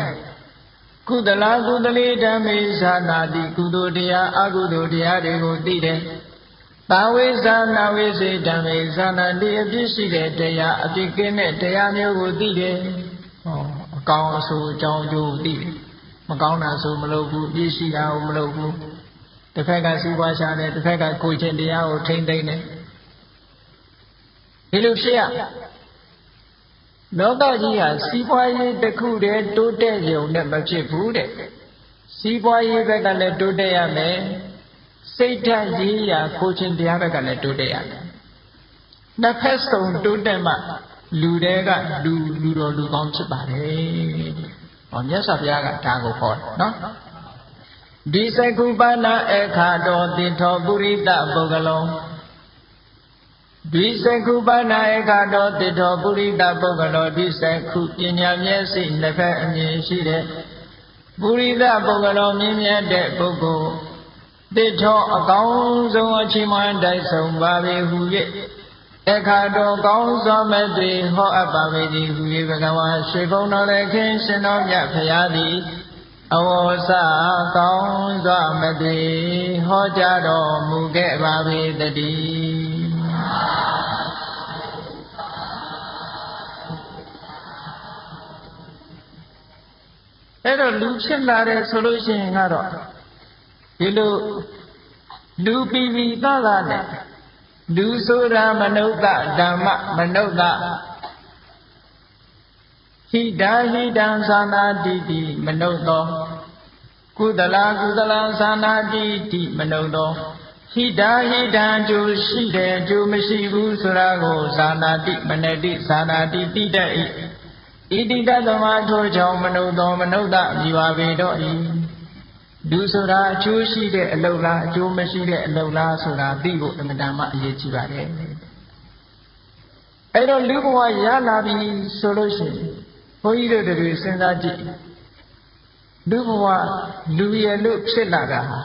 ကုသလကုသလေဓမ္မေဇာနာတိကုသိုလ်တရားအကုသိုလ်တရားတွေကိုသိတယ်။သာဝေဇာနာဝေစေဓမ္မေဇာနာတိအပြစ်ရှိတဲ့တရားအပြစ်ကင်းတဲ့တရားမျိုးကိုသိတယ်။ဟောအကောင်းအဆိုးအကြောင်းကျိုးသိတယ်။မကောင်းတာဆိုမလုပ်ဘူးအပြစ်ရှိတာကိုမလုပ်ဘူး။တစ်ဖက်ကစီးပွားရှာတယ်တစ်ဖက်ကကိုယ်ချင်းတရားကိုထိမ့်သိမ့်တယ်။ဒီလိုဖြစ်ရလောကကြီးဟာစီးပွားရေးတစ်ခုတည်းတိုးတက်ရုံနဲ့မဖြစ်ဘူးတဲ့စီးပွားရေးဘက်ကလည်းတိုးတက်ရမယ်စိတ်ဓာတ်ရေးရာကိုချင်းတရားဘက်ကလည်းတိုးတက်ရမယ်နှစ်ဖက်စုံတိုးတက်မှလူတွေကလူတော်လူကောင်းဖြစ်ပါတယ်ဟောမြတ်စွာဘုရားကဒါကိုဟောတယ်နော်ဒီစကုပနာအခါတော်တိထောပုရိသပုဂ္ဂလောဒီစကုပနာဧကတောတိထောပုရိသပုဂ္ဂလောဒီစကုပညာမျက်စိနှစ်ဖက်အမြင်ရှိတဲ့ပုရိသပုဂ္ဂလောမြင်မြတ်တဲ့ပုဂ္ဂိုလ်တိထောအကောင်းဆုံးအချိန်မှတိုက်ဆုံးပါပေဟု၍ဧကတောကောင်းစွာမဲ့တွေဟောအပ်ပါပေသည်ဟု၍ဘဂဝါရွှေဘုံတော်လည်းခင်ရှင်တော်မြတ်ဖရာသည်အဝေါစကောင်းစွာမဲ့တွေဟောကြားတော်မူခဲ့ပါပေတည်းအဲ့တော့လူဖြစ်လာတယ်ဆိုလို့ရှိရင်ကတော့ဒီလိုလူပြီးပြီးသားသားနဲ့လူဆိုတာမနုဿဓမ္မမနုဿဟိတာဟိတံသာနာတိတိမနုဿကုသလကုသလသာနာတိတိမနုဿဟိတာဟိတံကျိုးရှိတယ်ကျိုးမရှိဘူးဆိုတာကိုသာနာတိမနတိသာနာတိတိတ္ဣဣတိတသမထိုကြောင့်မနုဿမနုဿမြည်ပါပေတော့ဤလူဆိုတာအကျိုးရှိတဲ့အလုပ်လားအကျိုးမရှိတဲ့အလုပ်လားဆိုတာသိဖို့အမှန်တမ်းအရေးကြီးပါတယ်အဲ့တော့လူဘဝရလာပြီဆိုလို့ရှိရင်ဘုန်းကြီးတို့တွေစဉ်းစားကြည့်လူဘဝလူရည်လို့ဖြစ်လာတာဟာ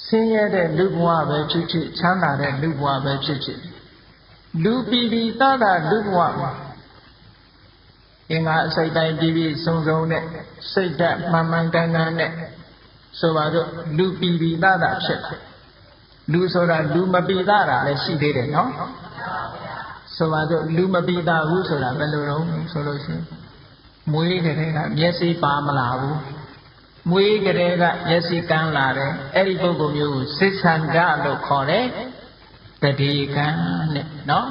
ဆင်းရဲတဲ့လူဘဝပဲဖြစ်ဖြစ်ချမ်းသာတဲ့လူဘဝပဲဖြစ်ဖြစ်လူပြီးပြီးသားသားလူဘဝမှာအင်္ဂါအစိတ်တိုင်းပြီးပြီးစုံစုံနဲ့စိတ်ဓာတ်မှန်မှန်ကန်ကန်နဲ့ဆိုပါတော့လူပြီးပြီးသားသားဖြစ်တယ်လူဆိုတာလူမပြီးသားတာလည်းရှိသေးတယ်နော်ဆိုပါတော့လူမပြီးသားဘူးဆိုတာဘယ်လိုတော့ဆိုလို့ရှိရင်မွေးကလေးကမျက်စိပါမလာဘူးမွေးကလေးကမျက်စိကန်းလာတယ်အဲ့ဒီပုဂ္ဂိုလ်မျိုးကိုစိစ္ဆန္ဒလို့ခေါ်တယ်တတိကံနဲ့နော်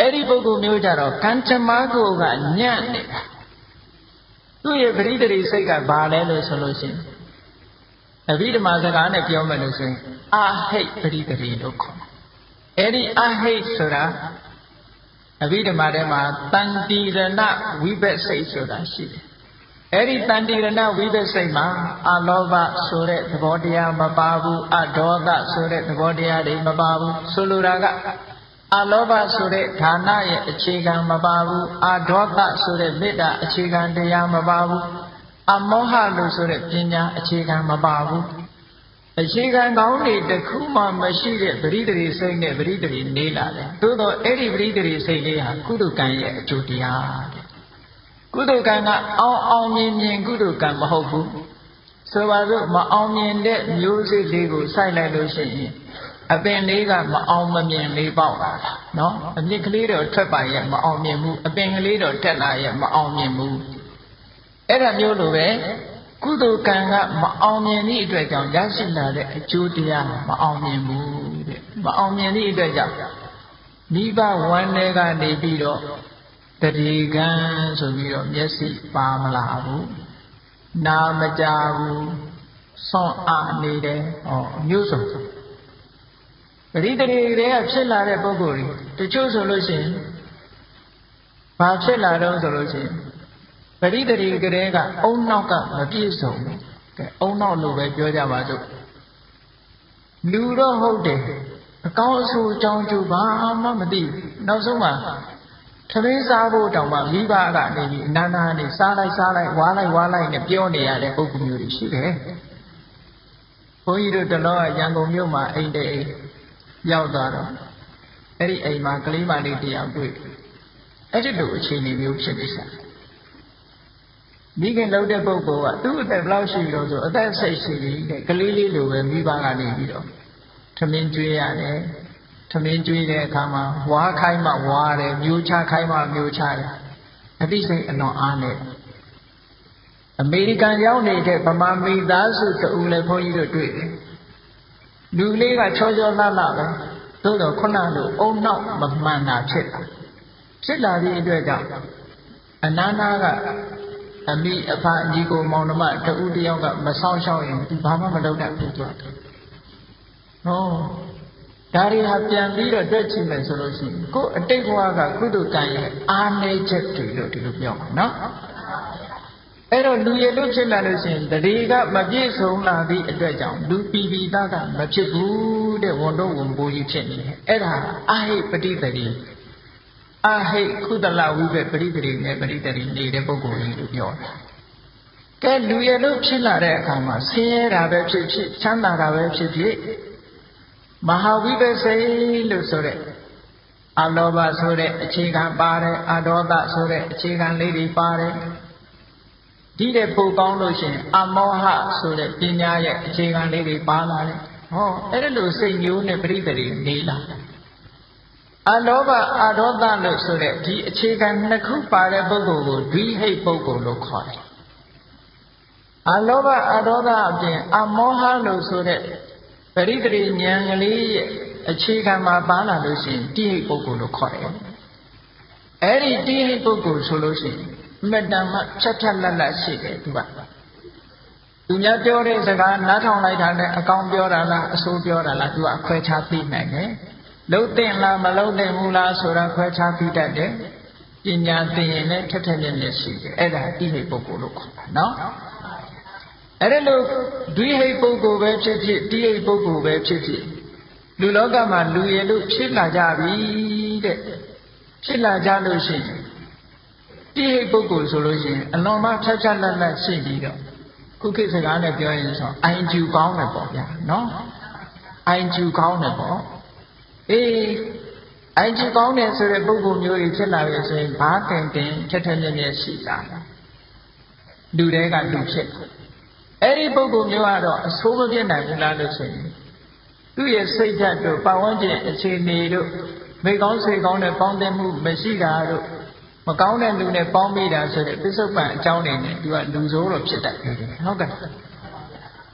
အဲ့ဒီပုဂ္ဂိုလ်မျိုးကြတော့ကံကြမ္မာကိုကညံ့နေတာသူ့ရဲ့ပရိသေရိစိတ်ကဘာလဲလို့ဆိုလို့ရှိရင်အဘိဓမ္မာစကားနဲ့ပြောမယ်လို့ဆိုရင်အာဟိတ်ပရိသေရိလို့ခေါ်တယ်အဲ့ဒီအာဟိတ်ဆိုတာအဘိဓမ္မာထဲမှာတန်တိရဏဝိပဿစိတ်ဆိုတာရှိတယ်အဲ့ဒီတန်တိရဏဝိပဿစိတ်မှာအလောဘဆိုတဲ့သဘောတရားမပါဘူးအဒေါသဆိုတဲ့သဘောတရားတွေမပါဘူးဆိုလိုတာကအလောဘဆိုတဲ့ဌာနရဲ့အခြေခံမပါဘူးအဒေါသဆိုတဲ့မေတ္တာအခြေခံတရားမပါဘူးအမောဟလို့ဆိုတဲ့ပညာအခြေခံမပါဘူး အခြေခံကောင်းတွေတစ်ခုမှမရှိတဲ့ပရိသေစိတ်နဲ့ပရိသေနေလာတယ်သို့တော့အဲ့ဒီပရိသေစိတ်လေးဟာကုသိုလ်ကံရဲ့အကျိုးတရားတဲ့ကုသိုလ်ကံကအောင်မြင်ကုသိုလ်ကံမဟုတ်ဘူးဆိုပါစို့မအောင်မြင်တဲ့မျိုးစိတ်လေးကိုစိုက်လိုက်လို့ရှိရင်အပင်လေးကမအောင်မမြင်လေးပေါက်လာတာနော်အမြစ်ကလေးတော့ထွက်ပါရဲ့မအောင်မြင်ဘူးအပင်ကလေးတော့တက်လာရဲ့မအောင်မြင်ဘူးအဲ့ဒါမျိုးလိုပဲကုသိုလ်ကံကမအောင်မြင်သည့်အတွက်ကြောင့်ရရှိလာတဲ့အကျိုးတရားမအောင်မြင်ဘူးတဲ့မအောင်မြင်သည့်အတွက်ကြောင့်နိဗ္ဗာန်ဝမ်းထဲကနေပြီးတော့တတိကံဆိုပြီးတော့မျက်စိပါမလာဘူးနာမကြဘူးဆွန့်အားနေတယ်ဟောမျိုးစုံပရိသေတွေကဖြစ်လာတဲ့ပုဂ္ဂိုလ်တွေတချို့ဆိုလို့ရှိရင်ဘာဖြစ်လာတော့ဆိုလို့ရှိရင်ပရိသေတွေကလေးကအုံနောက်ကမပြည့်စုံဘူးကဲအုံနောက်လို့ပဲပြောကြပါစို့လူတော့ဟုတ်တယ်အကောင်းအဆိုးအကြောင်းကျိုးဘာမှမသိဘူးနောက်ဆုံးမှာသမင်းစားဖို့တောင်မှမိဘကနေပြီးအနာနာနေစားလိုက်ဝါလိုက်နဲ့ပြောနေရတဲ့ပုဂ္ဂိုလ်မျိုးတွေရှိတယ်ဘုန်းကြီးတို့တလောကရန်ကုန်မြို့မှာအိမ်တဲ့ရောက်သွားတော့အဲ့ဒီအိမ်မှာကလေးမလေးတယောက်တွေ့အဲ့ဒီလိုအခြေအနေမျိုးဖြစ်နေစားမိခင်လှုပ်တဲ့ပုဂ္ဂိုလ်ကသူ့အသက်ဘယ်လောက်ရှိလို့ဆိုအသက်စိတ်ရှိတဲ့ကလေးလေးလိုပဲမိဘကနေပြီးတော့သမင်းကျွေးရတယ်သမင်းကျွေးတဲ့အခါမှာဝါခိုင်းမှဝါတယ်မျိုးချခိုင်းမှမျိုးချတယ်အသိစိတ်အလွန်အားနဲ့အမေရိကန်ရောက်နေတဲ့ဗမာမိသားစုတူလည်းဘုန်းကြီးတို့တွေ့တယ်လူလေးကချောချောလှလှပဲသို့တော့ခုနလိုအုံနောက်မမှန်တာဖြစ်လာသည့်အတွက်ကြောင့်အနာနာကအမိအဖညီကိုမောင်နှမတူတယောက်ကမဆောင်ရှောက်ရင်သူဘာမှမလုပ်တတ်ဘူးသူကဟောဒါတွေဟာပြန်ပြီးတော့တွေ့ကြည့်မယ်ဆိုလို့ရှိရင်ကိုယ်အတိတ်ဘဝကကုသိုလ်ကံရဲ့အားနည်းချက်တွေလို့ဒီလိုပြောမှာနော်အဲ့တော့လူရည်လို့ဖြစ်လာလို့ရှိရင်တတိကမပြည့်စုံလာသည့်အတွက်ကြောင့်လူပီပီသားကမဖြစ်ဘူးတဲ့ဝန်တော့ဝန်ပိုးကြီးဖြစ်နေတယ်အဲ့ဒါအာဟိပฏิတတိအာဟိကုသလဝိဘပရိသေနဲ့ပရိသေနေတဲ့ပုဂ္ဂိုလ်ကြီးလို့ပြောတာကဲလူရည်လို့ဖြစ်လာတဲ့အခါမှာဆင်းရဲတာပဲဖြစ်ဖြစ်ချမ်းသာတာပဲဖြစ်ဖြစ်မဟာဝိပဿိလို့ဆိုတဲ့အလောဘဆိုတဲ့အခြေခံပါတယ်အဒေါသဆိုတဲ့အခြေခံလေးတွေပါတယ်ဒီတဲ့ပို့ကောင်းလို့ရှိရင်အမောဟဆိုတဲ့ပညာရဲ့အခြေခံလေးတွေပါလာတယ်ဟောအဲ့ဒါလိုစိတ်မျိုးနဲ့ပရိသေနေလာအလောဘအဒေါသလို့ဆိုတဲ့ဒီအခြေခံနှစ်ခုပါတဲ့ပုဂ္ဂိုလ်ကိုဒွိဟိတ်ပုဂ္ဂိုလ်လို့ခေါ်တယ်အလောဘအဒေါသအပြင်အမောဟလို့ဆိုတဲ့ပရိသေဉာဏ်ကလေးရဲ့အခြေခံမှာပါလာလို့ရှိရင်တိဟိတ်ပုဂ္ဂိုလ်လို့ခေါ်တယ်အဲ့ဒီတိဟိတ်ပုဂ္ဂိုလ်ဆိုလို့ရှိရင်အမတန်မှဖြတ်လတ်ရှိတယ်သူကသူများပြောတဲ့စကားနားထောင်လိုက်တာနဲ့အကောင်ပြောတာလားအဆိုးပြောတာလားသူကအခွဲခြားသိနိုင်တယ်လုံးသိလားမလုံးသိဘူးလားဆိုတာခွဲခြားသိတတ်တယ်ပညာသိရင်လည်းထက်ထက်မြက်မြက်ရှိတယ်အဲ့ဒါတိဟိတ်ပုဂ္ဂိုလ်လို့ခေါ်တာနော်အဲ့ဒါလို့ဒွိဟိတ်ပုဂ္ဂိုလ်ပဲဖြစ်ဖြစ်တိဟိတ်ပုဂ္ဂိုလ်ပဲဖြစ်ဖြစ်လူလောကမှာလူရည်လို့ဖြစ်လာကြပြီတဲ့ဖြစ်လာကြလို့ရှိရင်တိဟိတ်ပုဂ္ဂိုလ်ဆိုလို့ရှိရင်အလွန်မှဖြတ်လတ်ရှိပြီးတော့ခုခေတ်စကားနဲ့ပြောရင်ဆိုအိုင်ကျူကောင်းတယ်ပေါ့ဗျာနော်အိုင်ကျူကောင်းတယ်ပေါ့အေးအိုင်ကျူကောင်းတယ်ဆိုတဲ့ပုဂ္ဂိုလ်မျိုးတွေဖြစ်လာပြီဆိုရင်ဘာတင်ထက်ထက်မြက်မြက်ရှိလာတယ်လူတွေကလူဖြစ်အဲ့ဒီပုဂ္ဂိုလ်မျိုးကတော့အဆိုးမပြတ်နိုင်ဘူးလားလို့ဆိုရင်သူ့ရဲ့စိတ်ဓာတ်တို့ပတ်ဝန်းကျင်အခြေအနေတို့မိကောင်းစိတ်ကောင်းတဲ့ပေါင်းသင်းမှုမရှိတာတို့မကောင်းတဲ့လူနဲ့ပေါင်းမိတာဆိုတဲ့ပစ္စုပန်အကြောင်းတွေနဲ့သူကလူဆိုးတော့ဖြစ်တတ်တယ်ဟုတ်ကဲ့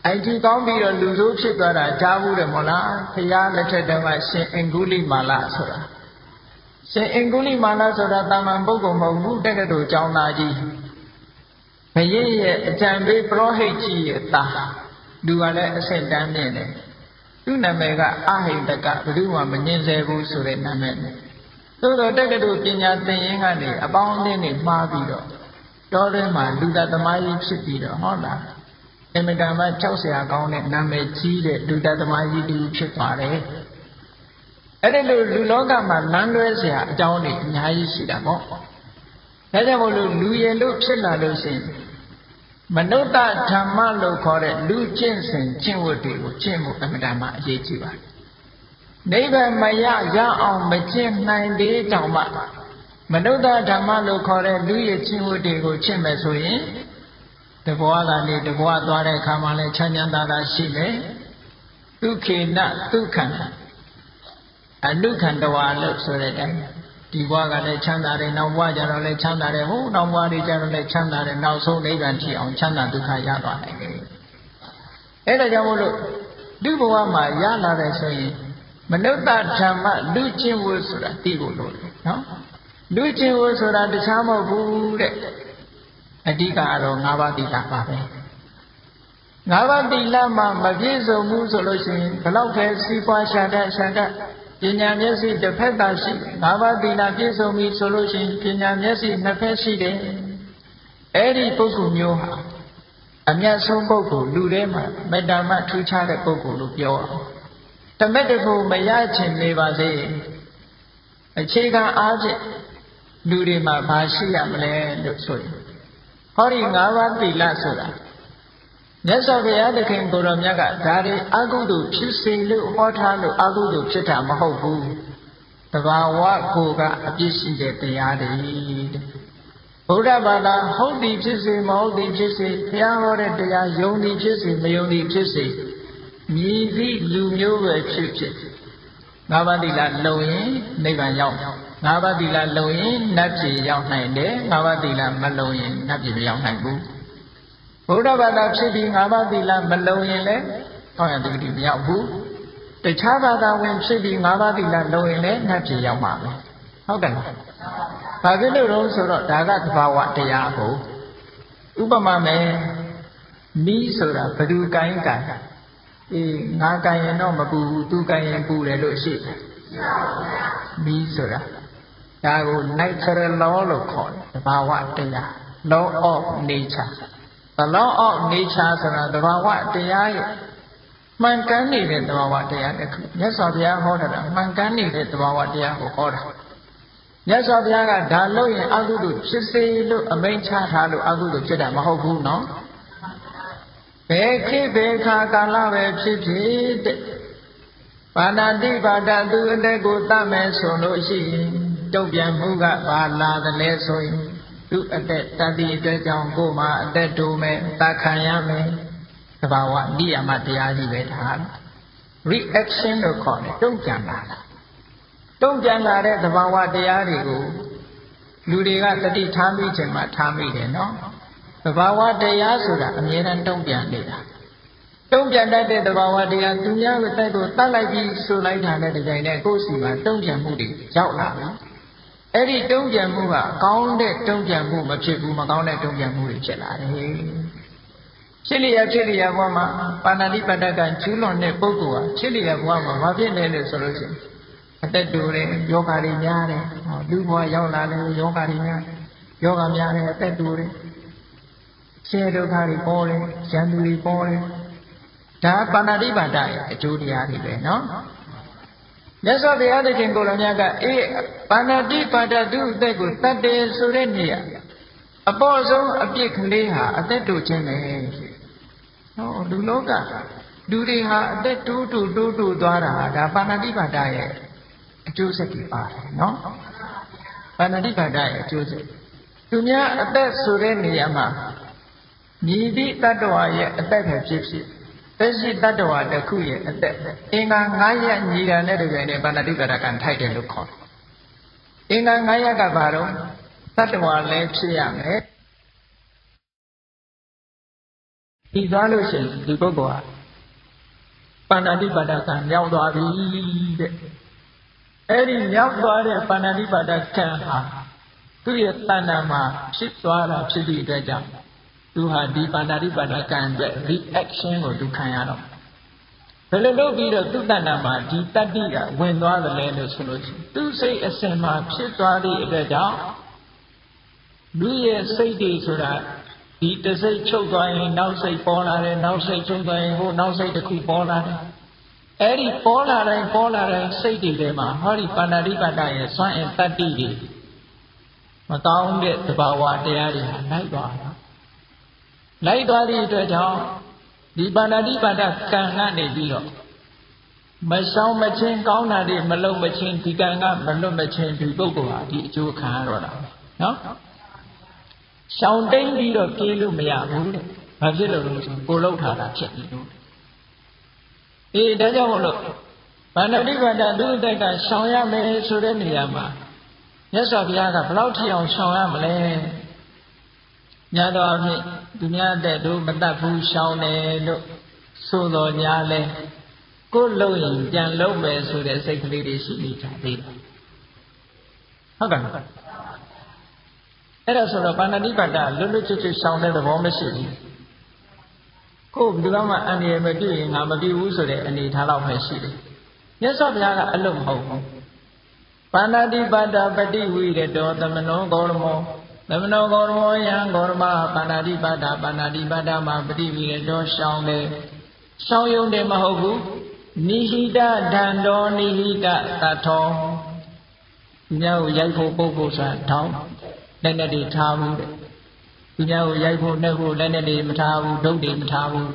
အိုင်ဒီကောင်းပြီးတော့လူဆိုးဖြစ်သွားတာကြားဘူးတယ်မဟုတ်လားဖရာလက်ထက်တုန်းကရှင်အင်္ဂုလိမာလဆိုတာရှင်အင်္ဂုလိမာလဆိုတာတာမန်ပုဂ္ဂိုလ်မဟုတ်ဘူးတက္ကသိုလ်ကျောင်းသားကြီးဘုရင်ရဲ့အကြံပေးပရောဟိတ်ကြီးရဲ့သားလူကလည်းအဆင့်တန်းမြင့်တယ်သူ့နာမည်ကအဟိတကဘယ်သူမှမငြင်းဆဲဘူးဆိုတဲ့နာမည်နဲ့သို့တော့တက္ကသိုလ်ပညာသင်ရင်းကနေအပေါင်းအသင်းတွေမှားပြီးတော့တောထဲမှာလူသားသမားကြီးဖြစ်ပြီးတော့ဟုတ်လားအင်မတန်မှကြောက်စရာကောင်းတဲ့နာမည်ကြီးတဲ့လူသားသမားကြီးတူဖြစ်သွားတယ်အဲ့ဒီလိုလူလောကမှာလမ်းလွဲစရာအကြောင်းတွေအများကြီးရှိတာပေါ့ဒါကြောင့်မို့လို့လူရည်လို့ဖြစ်လာလို့ရှိရင် မနုဿဓမ္မလို့ခေါ်တဲ့လူကျင့်စဉ်ကျင့်ဝတ်တွေကိုကျင့်မှုအမှန်တမ်းအရေးကြီးပါတယ်နိဗ္ဗာန်မရအောင်မကျင့်နိုင်သေးကြောင်မှမနုဿဓမ္မလို့ခေါ်တဲ့လူရဲ့ကျင့်ဝတ်တွေကိုကျင့်မယ်ဆိုရင်တဘဝကနေတဘဝသွားတဲ့အခါမှာလည်းချမ်းချမ်းသာသာရှိမယ်ဒုက္ခေနဒုက္ခံအနုခန္တဝါလို့ဆိုတဲ့အတိုင်းဒီဘဝကလည်းချမ်းသာတယ်နောက်ဘဝကျတော့လည်းချမ်းသာတယ်ဟိုနောက်ဘဝတွေကျတော့လည်းချမ်းသာတယ်နောက်ဆုံးနိဗ္ဗာန်ထိအောင်ချမ်းသာဒုက္ခရသွားနိုင်တယ်အဲ့ဒါကြောင့်မို့လို့ဒုဘဝမှာရလာတယ်ဆိုရင်မနုဿဓမ္မလူကျင့်ဝတ်ဆိုတာသိဖို့လိုတယ်နော်လူကျင့်ဝတ်ဆိုတာတခြားမဟုတ်ဘူးတဲ့အဓိကတော့၅ပါးသီလပါပဲ၅ပါးသီလမှာမပြည့်စုံဘူးဆိုလို့ရှိရင်ဘလောက်ပဲစီးပွားရှာတတ်ပညာမျက်စိတစ်ဖက်သာရှိ၅ပါးသီလပြည့်စုံပြီဆိုလို့ရှိရင်ပညာမျက်စိနှစ်ဖက်ရှိတယ်အဲ့ဒီပုဂ္ဂိုလ်မျိုးဟာအမြတ်ဆုံးပုဂ္ဂိုလ်လူထဲမှာမေတ္တာမှထူးခြားတဲ့ပုဂ္ဂိုလ်လို့ပြောအောင်တမက်တဖို့မရချင်နေပါစေအခြေခံအားဖြင့်လူတွေမှာဘာရှိရမလဲလို့ဆိုရင်ဟောဒီ၅ပါးသီလဆိုတာမြတ်စွာဘုရားသခင်ကိုယ်တော်မြတ်ကဒါတွေအကုသိုလ်ဖြစ်စေလို့ဟောထားလို့အကုသိုလ်ဖြစ်တာမဟုတ်ဘူးတဘာဝကိုကအပြစ်ရှိတဲ့တရားတွေဗုဒ္ဓဘာသာဟုတ်သည်ဖြစ်စေမဟုတ်သည်ဖြစ်စေဘုရားဟောတဲ့တရားယုံသည်ဖြစ်စေမယုံသည်ဖြစ်စေမြည်သည့်လူမျိုးပဲဖြစ်ဖြစ်၅ပါးသီလလုံရင်နိဗ္ဗာန်ရောက်၅ပါးသီလလုံရင်နတ်ပြည်ရောက်နိုင်တယ်၅ပါးသီလမလုံရင်နတ်ပြည်မရောက်နိုင်ဘူးဗုဒ္ဓဘာသာဖြစ်ပြီး၅ပါးသီလမလုံရင်လည်းတောင်းရတတိမရောက်ဘူးတခြားဘာသာဝင်ဖြစ်ပြီး၅ပါးသီလလုံရင်လည်းနတ်ပြည်ရောက်မှာပဲဟုတ်တယ်လားဘာဖြစ်လို့တော့ဆိုတော့ဒါကသဘာဝတရားကိုဥပမာမယ်မိဆိုတာဘသူကိုင်းကိုင်းငါကိုင်းရင်တော့မပူဘူးသူကိုင်းရင်ပူတယ်လို့ရှိတယ်မိဆိုတာဒါကို natural law လို့ခေါ်တယ်သဘာဝတရား law of nature the law of nature ဆိုတာသဘာဝတရားရဲ့မှန်ကန်နေတဲ့သဘာဝတရားတစ်ခုမြတ်စွာဘုရားဟောတာမှန်ကန်နေတဲ့သဘာဝတရားကိုဟောတာမြတ်စွာဘုရားကဒါလို့ရင်အကုသိုလ်ဖြစ်စေလို့အမိန့်ချထားလို့အကုသိုလ်ဖြစ်တာမဟုတ်ဘူးနော်ဘယ်ခေတ်ဘယ်ခါကာလပဲဖြစ်ဖြစ်တဲ့ပါဏာတိပါဒသူအတက်ကိုတတ်မယ်ဆိုလို့ရှိရင်တုံ့ပြန်မှုကဘာလာတယ်လဲဆိုရင်သူအတက်တတိအတွက်ကြောင့်ကိုယ်မှာအတက်တိုးမယ်တခံရမယ်သဘာဝနိယမတရားကြီးပဲဒါ reaction လို့ခေါ်တယ်တုံ့ပြန်လာတာတုံ့ပြန်လာတဲ့သဘာဝတရားတွေကိုလူတွေကတတိထားမိခြင်းမှာထားမိတယ်နော်သဘာဝတရားဆိုတာအမြဲတမ်းတုံ့ပြန်နေတာတုံ့ပြန်တတ်တဲ့သဘာဝတရားသူများကိုတိုက်ကိုတတ်လိုက်ပြီးဆိုလိုက်တာနဲ့တကြိမ်နဲ့ကိုယ်စီမှာတုံ့ပြန်မှုတွေရောက်လာပြီအဲ့ဒီတုံ့ပြန်မှုကကောင်းတဲ့တုံ့ပြန်မှုမဖြစ်ဘူးမကောင်းတဲ့တုံ့ပြန်မှုတွေဖြစ်လာတယ်ဖြစ်လျက်ဘဝမှာပါဏာတိပါဒကကျူးလွန်တဲ့ပုဂ္ဂိုလ်ဟာဖြစ်လျက်ဘဝမှာဘာဖြစ်လဲလို့ဆိုလို့ရှိရင်အသက်တူတယ်ယောဂါတွေများတယ်လူဘဝရောက်လာတယ်ယောဂါတွေများယောဂါများတယ်အသက်တူတယ်ဆင်းရဲဒုက္ခတွေပေါ်တယ်ရန်သူတွေပေါ်တယ်ဒါပါဏာတိပါဒရဲ့အကျိုးတရားတွေပဲနော်မြတ်စွာဘုရားသခင်ကိုယ်တော်မြတ်ကပါဏာတိပါဒသူအသက်ကိုတတ်တယ်ဆိုတဲ့နေရာအပေါ်ဆုံးအပြစ်ကလေးဟာအသက်တူခြင်းပဲနော်လူလောကလူတွေဟာအသက်တူသွားတာဒါပါဏာတိပါဒရဲ့အကျိုးဆက်တွေပါတယ်နော်ပါဏာတိပါဒရဲ့အကျိုးဆက်သူများအသက်ဆိုတဲ့နေရာမှာမြည်သည့်တတ္တဝါရဲ့အသက်ပဲဖြစ်ဖြစ်သက်ရှိတတ္တဝါတစ်ခုရဲ့အသက်အင်္ဂါ9ရပ်ညီတာနဲ့တကယ်နဲ့ပါဏာတိပါဒကံထိုက်တယ်လို့ခေါ်တယ်အင်္ဂါ9ရပ်ကဘာတော့တတ္တဝါလည်းဖြစ်ရမယ်ဒီသွားလို့ရှိရင်ဒီပုဂ္ဂိုလ်ဟာပါဏာတိပါဒကံမြောက်သွားပြီတဲ့အဲ့ဒီမြောက်သွားတဲ့ပါဏာတိပါဒကံဟာသူ့ရဲ့တဏ္ဍာမှာဖြစ်သွားတာဖြစ်သည့်အတွက်ကြောင့်သူဟာဒီပါဏာတိပါဒကံအတွက် reaction ကိုသူခံရတော့ဘယ်လိုလုပ်ပြီးတော့သူ့တဏ္ဍာမှာဒီတတ္တိကဝင်သွားတယ်လဲလို့ဆိုလို့ရှိရင်သူ့စိတ်အစဉ်မှာဖြစ်သွားသည့်အတွက်ကြောင့်လူရဲ့စိတ်တွေဆိုတာဒီတစိတ်ချုပ်သွားရင်နောက်စိတ်ပေါ်လာတယ်နောက်စိတ်ချုပ်သွားရင်ဟိုနောက်စိတ်တစ်ခုပေါ်လာတယ်အဲ့ဒီပေါ်လာတိုင်းစိတ်တွေထဲမှာဟောဒီပါဏာတိပါဒရဲ့စွမ်းအင်တတ္တိတွေမကောင်းတဲ့သဘာဝတရားတွေလိုက်သွားတာ လိုက်သွားသည့်အတွက်ကြောင့်ဒီပါဏာတိပါဒကံကနေပြီးတော့မဆောင်မချင်းကောင်းတာတွေမလုံးမချင်းဒီကံကမလွတ်မချင်းဒီပုဂ္ဂိုလ်ဟာဒီအကျိုးခံရတော့တာနော်ရှောင်တိန်ပြီးတော့ပြေးလို့မရဘူးတဲ့ဘာဖြစ်လို့လဲဆိုကိုလောက်ထားတာဖြစ်နေလို့ဒါကြောင့်မို့လို့ပါဏာတိပါဒဒုတက်ကရှောင်ရမယ်ဆိုတဲ့နေရာမှာမြတ်စွာဘုရားကဘယ်လောက်ထိအောင်ရှောင်ရမလဲညာတော်အဖြစ်သူများတဲ့တို့မတတ်ဘူးရှောင်တယ်လို့ဆိုတော်ညာလဲကိုယ်လုံးရင်ပြန်လုံးမယ်ဆိုတဲ့စိတ်ကလေးတွေရှိနေကြသေးတယ်ဟုတ်ကဲ့အဲ့ဒါဆိုတော့ပါဏာတိပါဒလွတ်လွတ်ကျွတ်ကျွတ်ရှောင်တဲ့သဘောမရှိဘူးကိုယ်ဘယ်သူမှအန္တရာယ်မပြုရင်ငါမပြုဘူးဆိုတဲ့အနေထားတော့ပဲရှိတယ်မြတ်စွာဘုရားကအလို့မဟုတ်ဘူးပါဏာတိပါဒပฏิဝိရတောသမနောဂေါရမောသမနောဂေါရမောယံဂေါရမပါဏာတိပါဒမှာပฏิဝိရတောရှောင်းတယ်ရှောင်းယုံတယ်မဟုတ်ဘူးနိဟိတဒန္တောနိဟိတသတ္ထောသူများကိုရိုက်ဖို့ပုတ်ဖို့ဆိုတာထောင်းလက်နဲ့တွေထားဘူးတဲ့သူများကိုရိုက်ဖို့နှက်ဖို့လက်နဲ့တွေမထားဘူးဒုတ်တွေမထားဘူး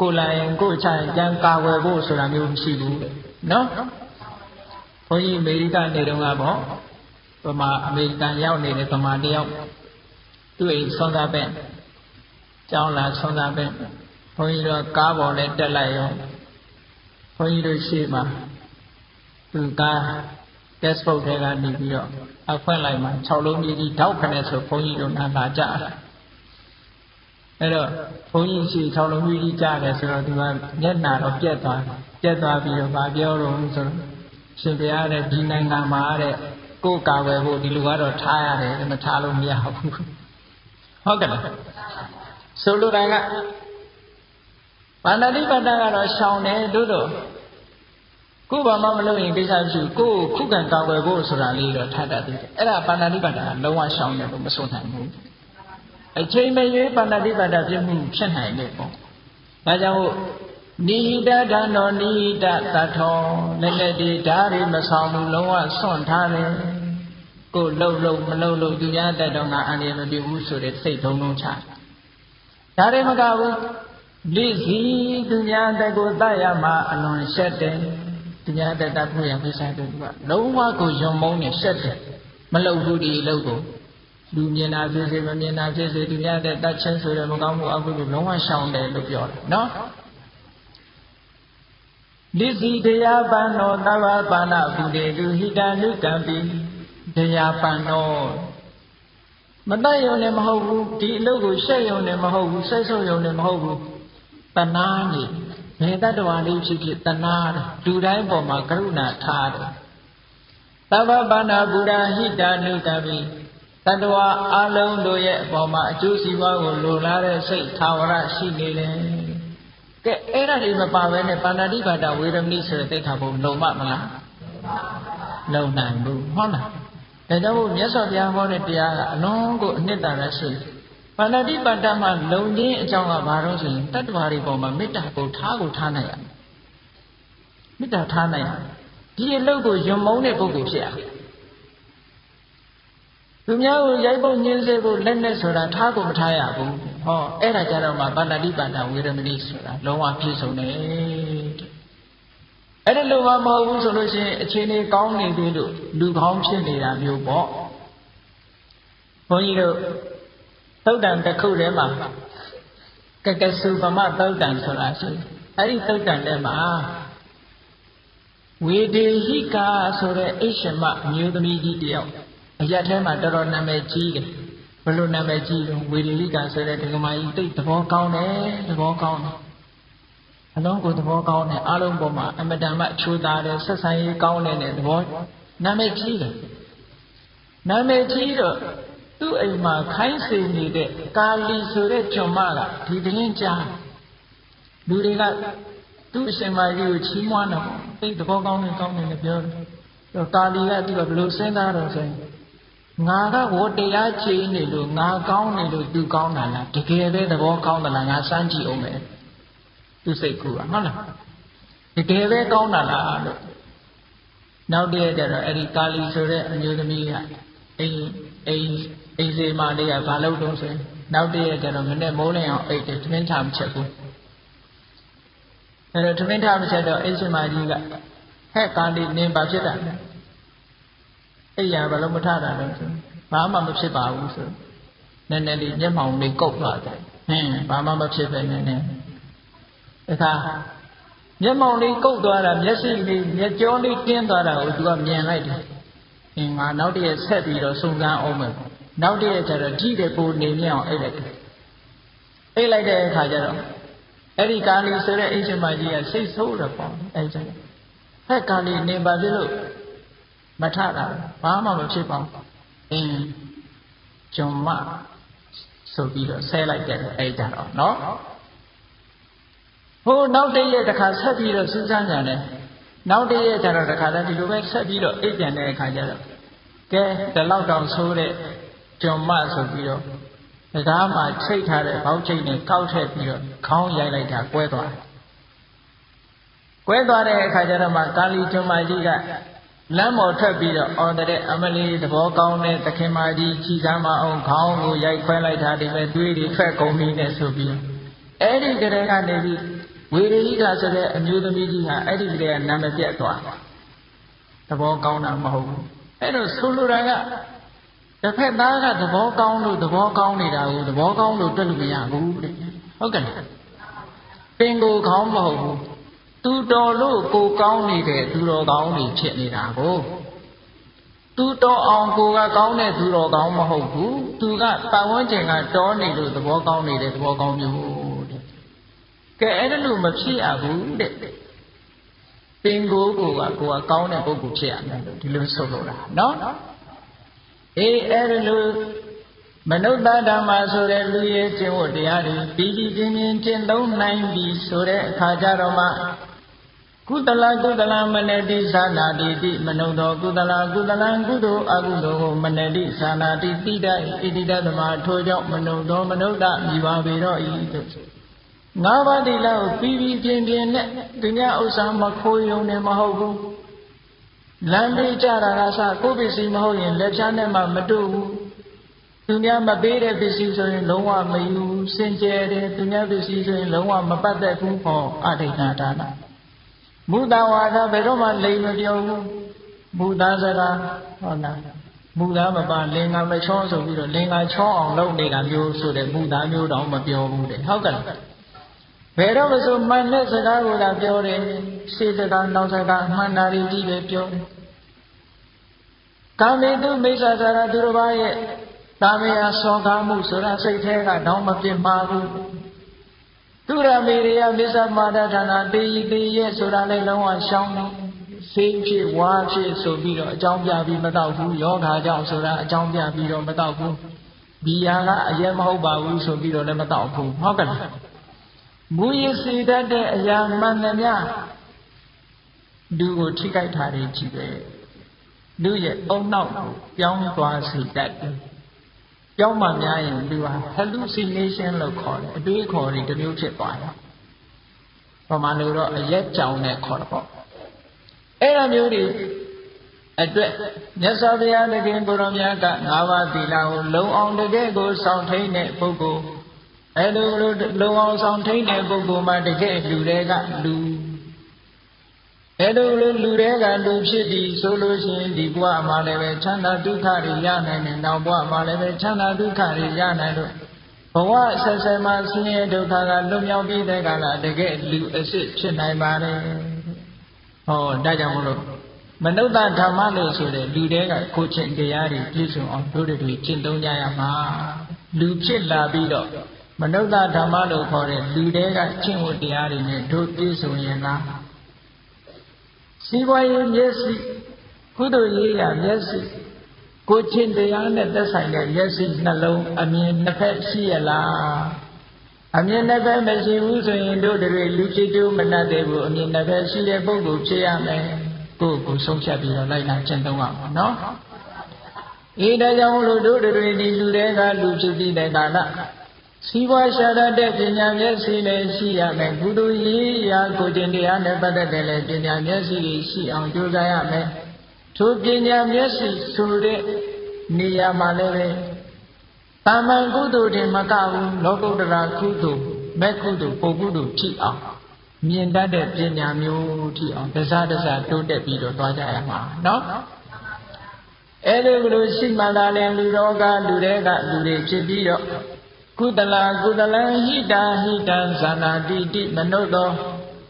ကိုလိုက်ရင်ကိုချရင်ကြံကာဝယ်ဖို့ဆိုတာမျိုးမရှိဘူးတဲ့နော်ဘုန်းကြီးအမေရိကနေတုန်းကပေါ့ဗမာအမေရိကန်ရောက်နေတဲ့ဗမာတယောက်သူ့အိမ်ဆွမ်းသားပဲကျောင်းလာဆွမ်းသားပဲဘုန်းကြီးတို့ကားပေါ်နဲ့တက်လိုက်ရောဘုန်းကြီးတို့ရှေ့မှာသူကား textbook ထဲကနေပြီးတော့အဖွင့်လိုက်မှာ6လုံးကြီးကြီးထောက်ခနဲ့ဆိုဘုန်းကြီးတို့နားလာကြတာအဲ့တော့ဘုန်းကြီးရှိ6လုံးကြီးကြီးကြားတယ်ဆိုတော့သူကမျက်နှာတော့ပြက်သွားပြီးတော့ဗာပြောတော့ဆိုတော့ရှင်ဘုရားတဲ့ဒီနိုင်ငံမှာတဲ့ကိုယ်ကာဝယ်ဖို့ဒီလူကတော့ထားရတယ်မထားလို့မရဘူးဟုတ်ကဲ့လားဆိုလိုတာကပါဏာတိပါဒကတော့ရှောင်တယ်တို့ကိုယ်ဘာမှမလုပ်ရင်ကိစ္စမရှိဘူးကိုယ်ခုခံကာဝယ်ဖို့ဆိုတာလေးတော့ထားတတ်တယ်အဲ့ဒါပါဏာတိပါဒကလုံးဝရှောင်တယ်လို့မဆိုနိုင်ဘူးအချိန်မရွေးပါဏာတိပါဒပြည့်မှုဖြစ်နိုင်တယ်ပေါ့ဒါကြောင့်နိဟိတဒန္တောနိဟိတသတ္ထောလက်လက်ဒီဓာရီမဆောင်ဘူးလုံးဝစွန့်ထားတယ်ကိုလှုပ်လှုပ်မလှုပ်လှုပ်သူများတတ်တော့ငါအန္တရာယ်မပြုဘူးဆိုတဲ့စိတ်ထုံးချဒါတွေမကဘူးလိစီသူများတတ်ကိုတတ်ရမှာအလွန်ရှက်တယ်သူများတတ်တတ်ဖို့ရဖိစားတယ်သူကလုံးဝကိုယုံမုန်းနေရှက်တယ်မလှုပ်ဘူးဒီလှုပ်ကိုလူမြင်တာဖြစ်စေမမြင်တာဖြစ်စေသူများတတ်ချင်းဆိုတဲ့မကောင်းမှုအကုသိုလ်လုံးဝရှောင်တယ်လို့ပြောတယ်နော်လိစီတရားပန္နောသဗ္ဗပါဏဗုဒေတုဟိတနုကံပိတရားပန္နောမတတ်ရုံနဲ့မဟုတ်ဘူးဒီအလုပ်ကိုရှက်ရုံနဲ့မဟုတ်ဘူးစိတ်ဆိုးရုံနဲ့မဟုတ်ဘူးတဏှာနေဘယ်တတ္တဝါလေးဖြစ်ဖြစ်တဏှာလူတိုင်းပေါ်မှာကရုဏာထားတယ်သဗ္ဗပါဏဗုဒ္ဓဟိတနုကံပိတတ္တဝါအလုံးတို့ရဲ့အပေါ်မှာအကျိုးစီးပွားကိုလိုလားတဲ့စိတ်သာဝရရှိနေတယ်ကဲအဲ့ဒါတွေမပါဘဲနဲ့ပါဏာတိပါဒဝေရမဏိဆိုတဲ့သိက္ခာပုံလုံမမလားလုံနိုင်ဘူးဟုတ်လားဒါကြောင့်မို့မြတ်စွာဘုရားဟောတဲ့တရားကအလုံးကိုအနှစ်သာရရှိပါဏာတိပါဒမှာလုံခြင်းအကြောင်းကဘာလို့ဆိုရင်တတ္တဝါတွေပေါ်မှာမေတ္တာကိုထားနိုင်ရမေတ္တာထားနိုင်ရဒီအလုပ်ကိုယုံမုန်းတဲ့ပုဂ္ဂိုလ်ဖြစ်ရသူများကိုရိုက်ပုတ်ညှင်းဆဲဖို့လက်နဲ့ဆိုတာထားကိုမထားရဘူးဟောအဲ့ဒါကြတော့မှပါဏာတိပါဒဝေရမဏိဆိုတာလုံးဝပြည့်စုံတယ်အဲ့ဒါလိုမှမဟုတ်ဘူးဆိုလို့ရှိရင်အခြေအနေကောင်းနေသေးလို့လူကောင်းဖြစ်နေတာမျိုးပေါ့ဘုန်းကြီးတို့သုတ်တန်တစ်ခုထဲမှာကကစုပမသုတ်တန်ဆိုတာရှိအဲ့ဒီသုတ်တန်ထဲမှာဝေဒေဟိကာဆိုတဲ့အိရှမအမျိုးသမီးကြီးတယောက်အရက်ထဲမှာတော်တော်နာမည်ကြီးတယ်ဘယ်လိုနာမည်ကြီးလဲဝေဒေဟိကာဆိုတဲ့ဒကမာကြီးတိတ်သဘောကောင်းတယ်အလုံးကိုသဘောကောင်းတယ်အားလုံးပေါ်မှာအမတန်မှချိုးသားတယ်ဆက်ဆံရေးကောင်းတယ်နဲ့သဘောနာမည်ကြီးတယ်နာမည်ကြီးတော့သူ့အိမ်မှာခိုင်းစေနေတဲ့ကာလီဆိုတဲ့ကျွန်မကဒီတင်းကြားလူတွေကသူ့အရှင်မကြီးကိုချီးမွမ်းတော့တိတ်သဘောကောင်းတယ်လို့ပြောတယ်ကာလီကသူကဘယ်လိုစဉ်းစားတော့ဆိုရင်ငါကဝတ္တရားချေနေလို့ငါကောင်းနေလို့သူကောင်းတာလားတကယ်ပဲသဘောကောင်းသလားငါစမ်းကြည့်အောင်မယ်သူစိတ်ကူကဟုတ်လားတကယ်ပဲကောင်းတာလားလို့နောက်တည့်ကျတော့အဲ့ဒီကာလီဆိုတဲ့အမျိုးသမီးကအိမ်စေမလေးကဘာလုပ်တော့ဆိုရင် နောက်တည့်ရကျတော့မနေ့မိုးလင်းအောင်အိတ်တယ်ထမင်းထားမချက်ဘူးအဲ့တော့ထမင်းထားမချက်တော့အိရှင်မကြီးကဟဲ့ကာလီနင်းဘာဖြစ်တာလဲအိယာဘာလို့မထတာလဲဆိုဘာမှမဖြစ်ပါဘူးဆိုနည်းနည်းလေးမျက်မှောင်လေးကုတ်သွားတယ်ဘာမှမဖြစ်ပဲနည်းနည်းအခါမျက်မှောင်လေးကုတ်သွားတာမျက်စိလေးမျက်ကြောလေးတင်းသွားတာကိုသူကမြင်လိုက်တယ်ငါနောက်တည့်ရဆက်ပြီးတော့စုံစမ်းအောင်မယ်နောက်တည့်ရကျတော့ကြည့်တယ်ပိုနေမြအောင်အိတ်လိုက်တယ်အိတ်လိုက်တဲ့အခါကျတော့အဲ့ဒီကာလီဆိုတဲ့အိရှင်မကြီးကစိတ်ဆိုးတယ်ပေါ့အဲ့ကျဟဲ့ကာလီနေပါပြီလို့မထတာဘာမှမဖြစ်ပါဘူးဂျုံမဆိုပြီးတော့ဆဲလိုက်တယ်အဲ့ကြတော့နော်ဟိုနောက်တည့်ရတခါဆက်ပြီးတော့စူးစမ်းကြတယ်နောက်တည့်ရကျတော့တခါတည်းဒီလိုပဲဆက်ပြီးတော့အိတ်ပြန်တဲ့အခါကျတော့ကဲဒီလောက်တောင်ဆိုးတဲ့ဂျုံမဆိုပြီးတော့ဒါမှချိတ်ထားတဲ့ဘောက်ချိတ်နဲ့ကောက်ထည့်ပြီးတော့ခေါင်းရိုက်လိုက်တာကွဲသွားတယ်ကွဲသွားတဲ့အခါကျတော့မှကာလီဂျုံမကြီးကလမ်းပေါ်ထွက်ပြီးတော့အော်တဲ့အမလီသဘောကောင်းတဲ့သခင်မကြီးကြည်စမ်းမအောင်ခေါင်းကိုရိုက်ခွဲလိုက်တာဒီမဲ့သွေးတွေထွက်ကုန်ပြီနဲ့ဆိုပြီးအဲ့ဒီကလေးကနေပြီးဝေရိကဆိုတဲ့အမျိုးသမီးကြီးဟာအဲ့ဒီကလေးကနာမည်ပြတ်သွားသဘောကောင်းတာမဟုတ်ဘူးအဲ့တော့ဆိုလိုတာကတစ်ဖက်သားကသဘောကောင်းလို့သဘောကောင်းနေတာကိုသဘောကောင်းလို့တွက်လို့မရဘူးတဲ့ဟုတ်ကဲ့ပင်ကိုခေါင်းမဟုတ်ဘူးသူတော်လို့ကိုကောင်းနေတဲ့သူတော်ကောင်းတွေဖြစ်နေတာကိုသူတော်အောင်ကိုကကောင်းတဲ့သူတော်ကောင်းမဟုတ်ဘူးသူကပတ်ဝန်းကျင်ကတော်နေလို့သဘောကောင်းနေတဲ့သဘောကောင်းမျိုးတဲ့ကဲအဲ့ဒါလို့မဖြစ်ရဘူးတဲ့ပင်ကိုကကိုကကောင်းတဲ့ပုဂ္ဂိုလ်ဖြစ်ရမယ်လို့ဒီလိုဆိုလိုတာနော်အဲ့ဒါလို့မနုဿဓမ္မဆိုတဲ့လူရဲ့ကျင့်ဝတ်တရားတွေပြီးပြီးပြင်းပြင်းကျင့်သုံးနိုင်ပြီဆိုတဲ့အခါကျတော့မှကုသလမနတိသာနာတိတိမနုဿကုသလကုသိုလ်အကုသိုလ်ကိုမနတိသာနာတိတိတဣတိတသမထိုကြောင့်မနုဿမြည်ပါပေတော့ဤသို့ငါးပါးတိလကိုပြီးပြီးပြင်းပြင်းနဲ့သူများဥစ္စာမခိုးယုံနေမဟုတ်ဘူးလမ်းပေးကြတာကစကိုယ်ပစ္စည်းမဟုတ်ရင်လက်ချနဲ့မှမတူဘူးသူများမပေးတဲ့ပစ္စည်းဆိုရင်လုံးဝမယူစင်ကြယ်တယ်သူများပစ္စည်းဆိုရင်လုံးဝမပတ်သက်ဘူးဟောအဋ္ဌိဏဒါနမူတဝါဒဘယ်တော့မှလိမ်မပြောဘူးမူသားစကားဟုတ်လားမူသားမပါလင်္ကာမချောဆိုပြီးတော့လင်္ကာချောအောင်လုပ်နေတာမျိုးဆိုတဲ့မူသားမျိုးတောင်မပြောဘူးတဲ့ဟုတ်ကဲ့ဘယ်တော့မှဆိုမှန်တဲ့စကားကိုသာပြောတယ်ရှေ့စကားနောက်စကားမှန်တာကြီးပဲပြောတယ်ကာမေတုမိစ္ဆာစာရသူတစ်ပါးရဲ့ကာမေယစောကားမှုဆိုတာစိတ်ထဲကတော့မပြစ်မှားဘူးသူရမေရိယမစ္ဆမာဒဌာနတေယိတေရဲ့ဆိုတာလည်းလုံးဝရှောင်းတယ်ဆေးဖြစ်ဝါဖြစ်ဆိုပြီးတော့အကြောင်းပြပြီးမတော့ဘူးယောဂါကြောင့်ဆိုတာအကြောင်းပြပြီးတော့မတော့ဘူးဘီယာကအရင်မဟုတ်ပါဘူးဆိုပြီးတော့လည်းမတော့ဘူးဟုတ်ကဲ့မူရစေတတ်တဲ့အရာမှန်သမျှလူကိုထိခိုက်တာတွေကြီးပဲလူရဲ့အုံနောက်ကိုပြောင်းသွားစေတတ်တယ်ပြောင်းမှများရင်လူဟာ hallucination လို့ခေါ်တယ်အတွေးခေါ်တွေတစ်မျိုးဖြစ်သွားတယ်။ဘာမှလို့တော့အရက်ကြောင်နဲ့ခေါ်တယ်ပေါ့။အဲ့လိုမျိုးတွေအတွက်မြတ်စွာဘုရားသခင်ကိုရောမြတ်က၅ပါးသီလကိုလုံအောင်တကယ်ကိုစောင့်ထိန်တဲ့ပုဂ္ဂိုလ်အဲ့လိုလုံအောင်စောင့်ထိန်တဲ့ပုဂ္ဂိုလ်မှာတကယ်လူတွေကလူအဲ့လိုလူတွေကလူဖြစ်ပြီးဆိုလို့ရှိရင်ဒီဘဝမှာလည်းပဲချမ်းသာဒုက္ခတွေရနိုင်တယ်နောက်ဘဝမှာလည်းပဲချမ်းသာဒုက္ခတွေရနိုင်လို့ဘဝဆက်ဆက်မှာဆင်းရဲဒုက္ခကလွတ်မြောက်ပြီးတဲ့ကလာတကယ်လူအစ်စ်ဖြစ်နိုင်ပါတယ်ဟောဒါကြောင့်မလို့မနုဿဓမ္မလို့ဆိုတဲ့လူတွေကကိုယ်ချင်းတရားတွေပြည့်စုံအောင်တို့တွေကျင့်သုံးကြရမှာလူဖြစ်လာပြီးတော့မနုဿဓမ္မလို့ခေါ်တဲ့လူတွေကကျင့်ဝတ်တရားတွေနဲ့တို့ပြည့်စုံရင်လားစီးပွားရေးမျက်စိကုသိုလ်ရေးရာမျက်စိကိုချင်းတရားနဲ့သက်ဆိုင်တဲ့မျက်စိနှလုံးအမြင်နှစ်ဖက်ရှိရလားအမြင်နှစ်ဖက်မရှိဘူးဆိုရင်တို့တွေလူဖြစ်တူမတတ်သေးဘူးအမြင်နှစ်ဖက်ရှိတဲ့ပုဂ္ဂိုလ်ဖြစ်ရမယ်ကိုယ်ကိုဆုံးဖြတ်ပြီးတော့လိုက်လာကျင့်သုံးရမှာနော်အေးဒါကြောင့်လို့တို့တွေဒီလူတွေကလူဖြစ်ပြီးတဲ့ကာလစီးပွားရှာတဲ့ပညာမျက်စိလည်းရှိရမယ်ကုသိုလ်ရေးရာကိုကျင့်တရားနဲ့ပတ်သက်တဲ့လည်းပညာမျက်စိရှိအောင်ကြိုးစားရမယ်ထိုပညာမျက်စိဆိုတဲ့နေရာမှာလည်းပဲသ တာမန်ကုသိုလ်တွေမကဘူးလောကုတ္တရာကုသိုလ်မဲ့ကုသိုလ်ပုဂ္ဂုသိုလ်ထိအောင်မြင်တတ်တဲ့ပညာမျိုးထိအောင်တစားတစားတိုးတက်ပြီးတော့တွားကြရမှာနော်အဲ့ဒီလိုရှိမှလာတဲ့လူတော်ကလူတွေကလူတွေဖြစ်ပြီးတော့ကုသလကုသလံဟိတာဟိတံဇာနာတိတိမနုဿော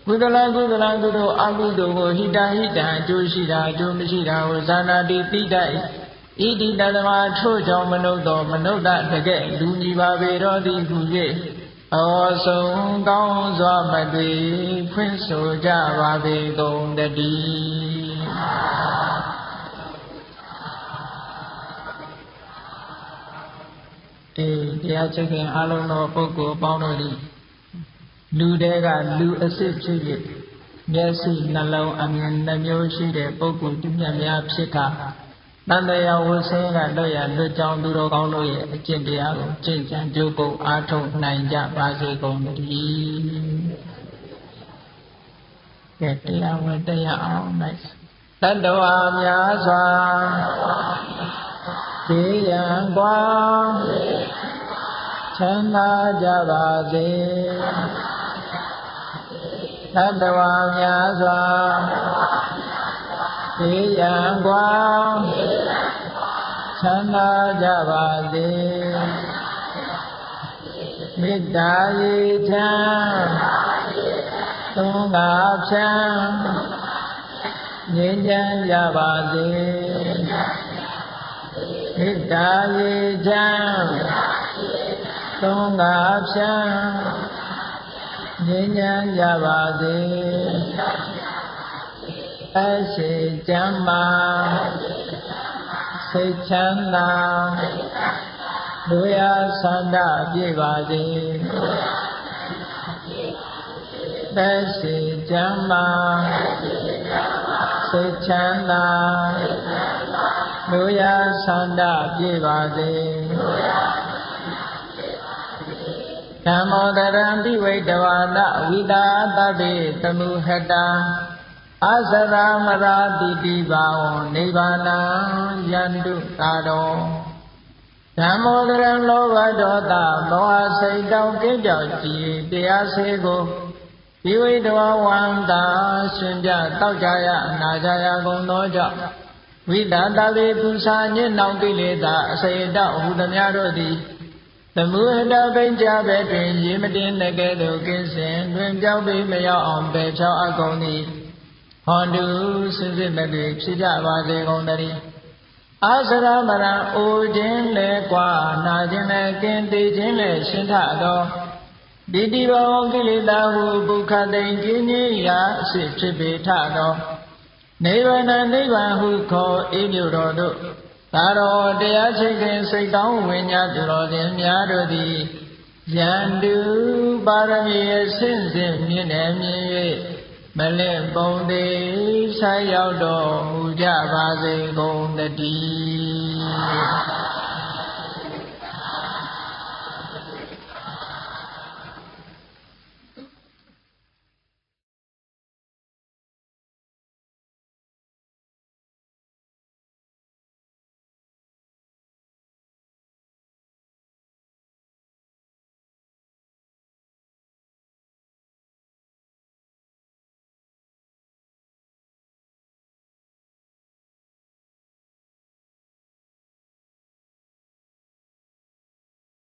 ကုသလကုသလကုသိုလ်အကုသိုလ်ကိုဟိတာဟိတံအကျိုးရှိတာအကျိုးမရှိတာကိုဇာနာတိတိတတ်ဣတိတသမထို့ကြောင့်မနုဿောမနုဿတကဲ့လူညီပါပေတော်သည်ဟု၍ဩဆုံးကောင်းစွာမတွေ့ဖွင့်ဆိုကြပါပေကုန်တည်းတရားချစ်ခင်အလုံးသောပုဂ္ဂိုလ်အပေါင်းတို့သည်လူတွေကလူအစစ်ဖြစ်ဖြစ်မျက်စိနှလုံးအမြင်နှမျိုးရှိတဲ့ပုဂ္ဂိုလ်သူမြတ်များဖြစ်ကတန်တရားဝဆင်းကလွတ်ရလွတ်ကြောင်းသူတော်ကောင်းတို့ရဲ့အကျင့်တရားကိုကျင့်ကြံကြိုးကုပ်အားထုတ်နိုင်ကြပါစေကုန်သတည်းကဲတရားဝတရားအောင်လိုက်တတ္တဝါများစွာသိရန်กว่าချမ်းသာကြပါစေတတ္တဝါများစွာသိရန်กว่าချမ်းသာကြပါစေမေတ္တာရေချမ်းသုံးငါဖြန်းငြိမ်းချမ်းကြပါစေမေတ္တာရေချမ်းသုံးငါဖြန်းငြိမ်းချမ်းကြပါစေအရှိကျမ်းမာစိတ်ချမ်းသာလူရဆန္ဒပြည့်ပါစေသက်ရှိကျမ်းမာစိတ်ချမ်းသာလူရဆန္ဒပြည့်ပါစေဓမ္မောတရံပိဝိတဝါဒဝိတာတပိတမုဟတံအစရမရာတိတိဘာဝနိဗ္ဗာနံယန္တုတာရောဓမ္မောတရံလောဘဒေါသမောဟစိတ်တောင်းကင်းကြောက်ကြည်တရားစေကိုပိဝိတဝဝန္တာရှင်ပြတောက်ကြရအနာကြရကုန်သောကြောင့်ဝိတာတပိပူဇာညစ်နှောင်ကိလေသာအစေတောက်ဟူသည်များတို့သည်သမုဟတပိဉ္စဘဲတွင်ရေမတင်တဲ့ကဲ့သို့ကင်းစင်တွင်ပြောင်းပြီးမရောက်အောင်ပယ်ဖြောင်းအကုန်သည်ဟောတုစစ်စစ်မတွေ့ဖြစ်ကြပါစေကုန်သတည်းအာစရမရံအိုခြင်းလဲกว่าနာခြင်းလဲကင်းသေးခြင်းလဲရှင်းထသောတိတိဘောကိလေသာဟုပုခတိန်ကျင်းကြီးရာအစစ်ဖြစ်ပေထသောနိဗ္ဗာန်နိဗ္ဗာန်ဟုခေါ်အေးမြို့တော်တို့သာတော်တရားချိခင်စိတ်ကောင်းဝိညာဉ်သူတော်စင်များတို့သည်ယန္တုပါရမီအစဉ်စဉ်မြင့်နေမြင်၍မလင့်ပုံသေးဆိုင်ရောက်တော်မူကြပါစေကုန်တည်း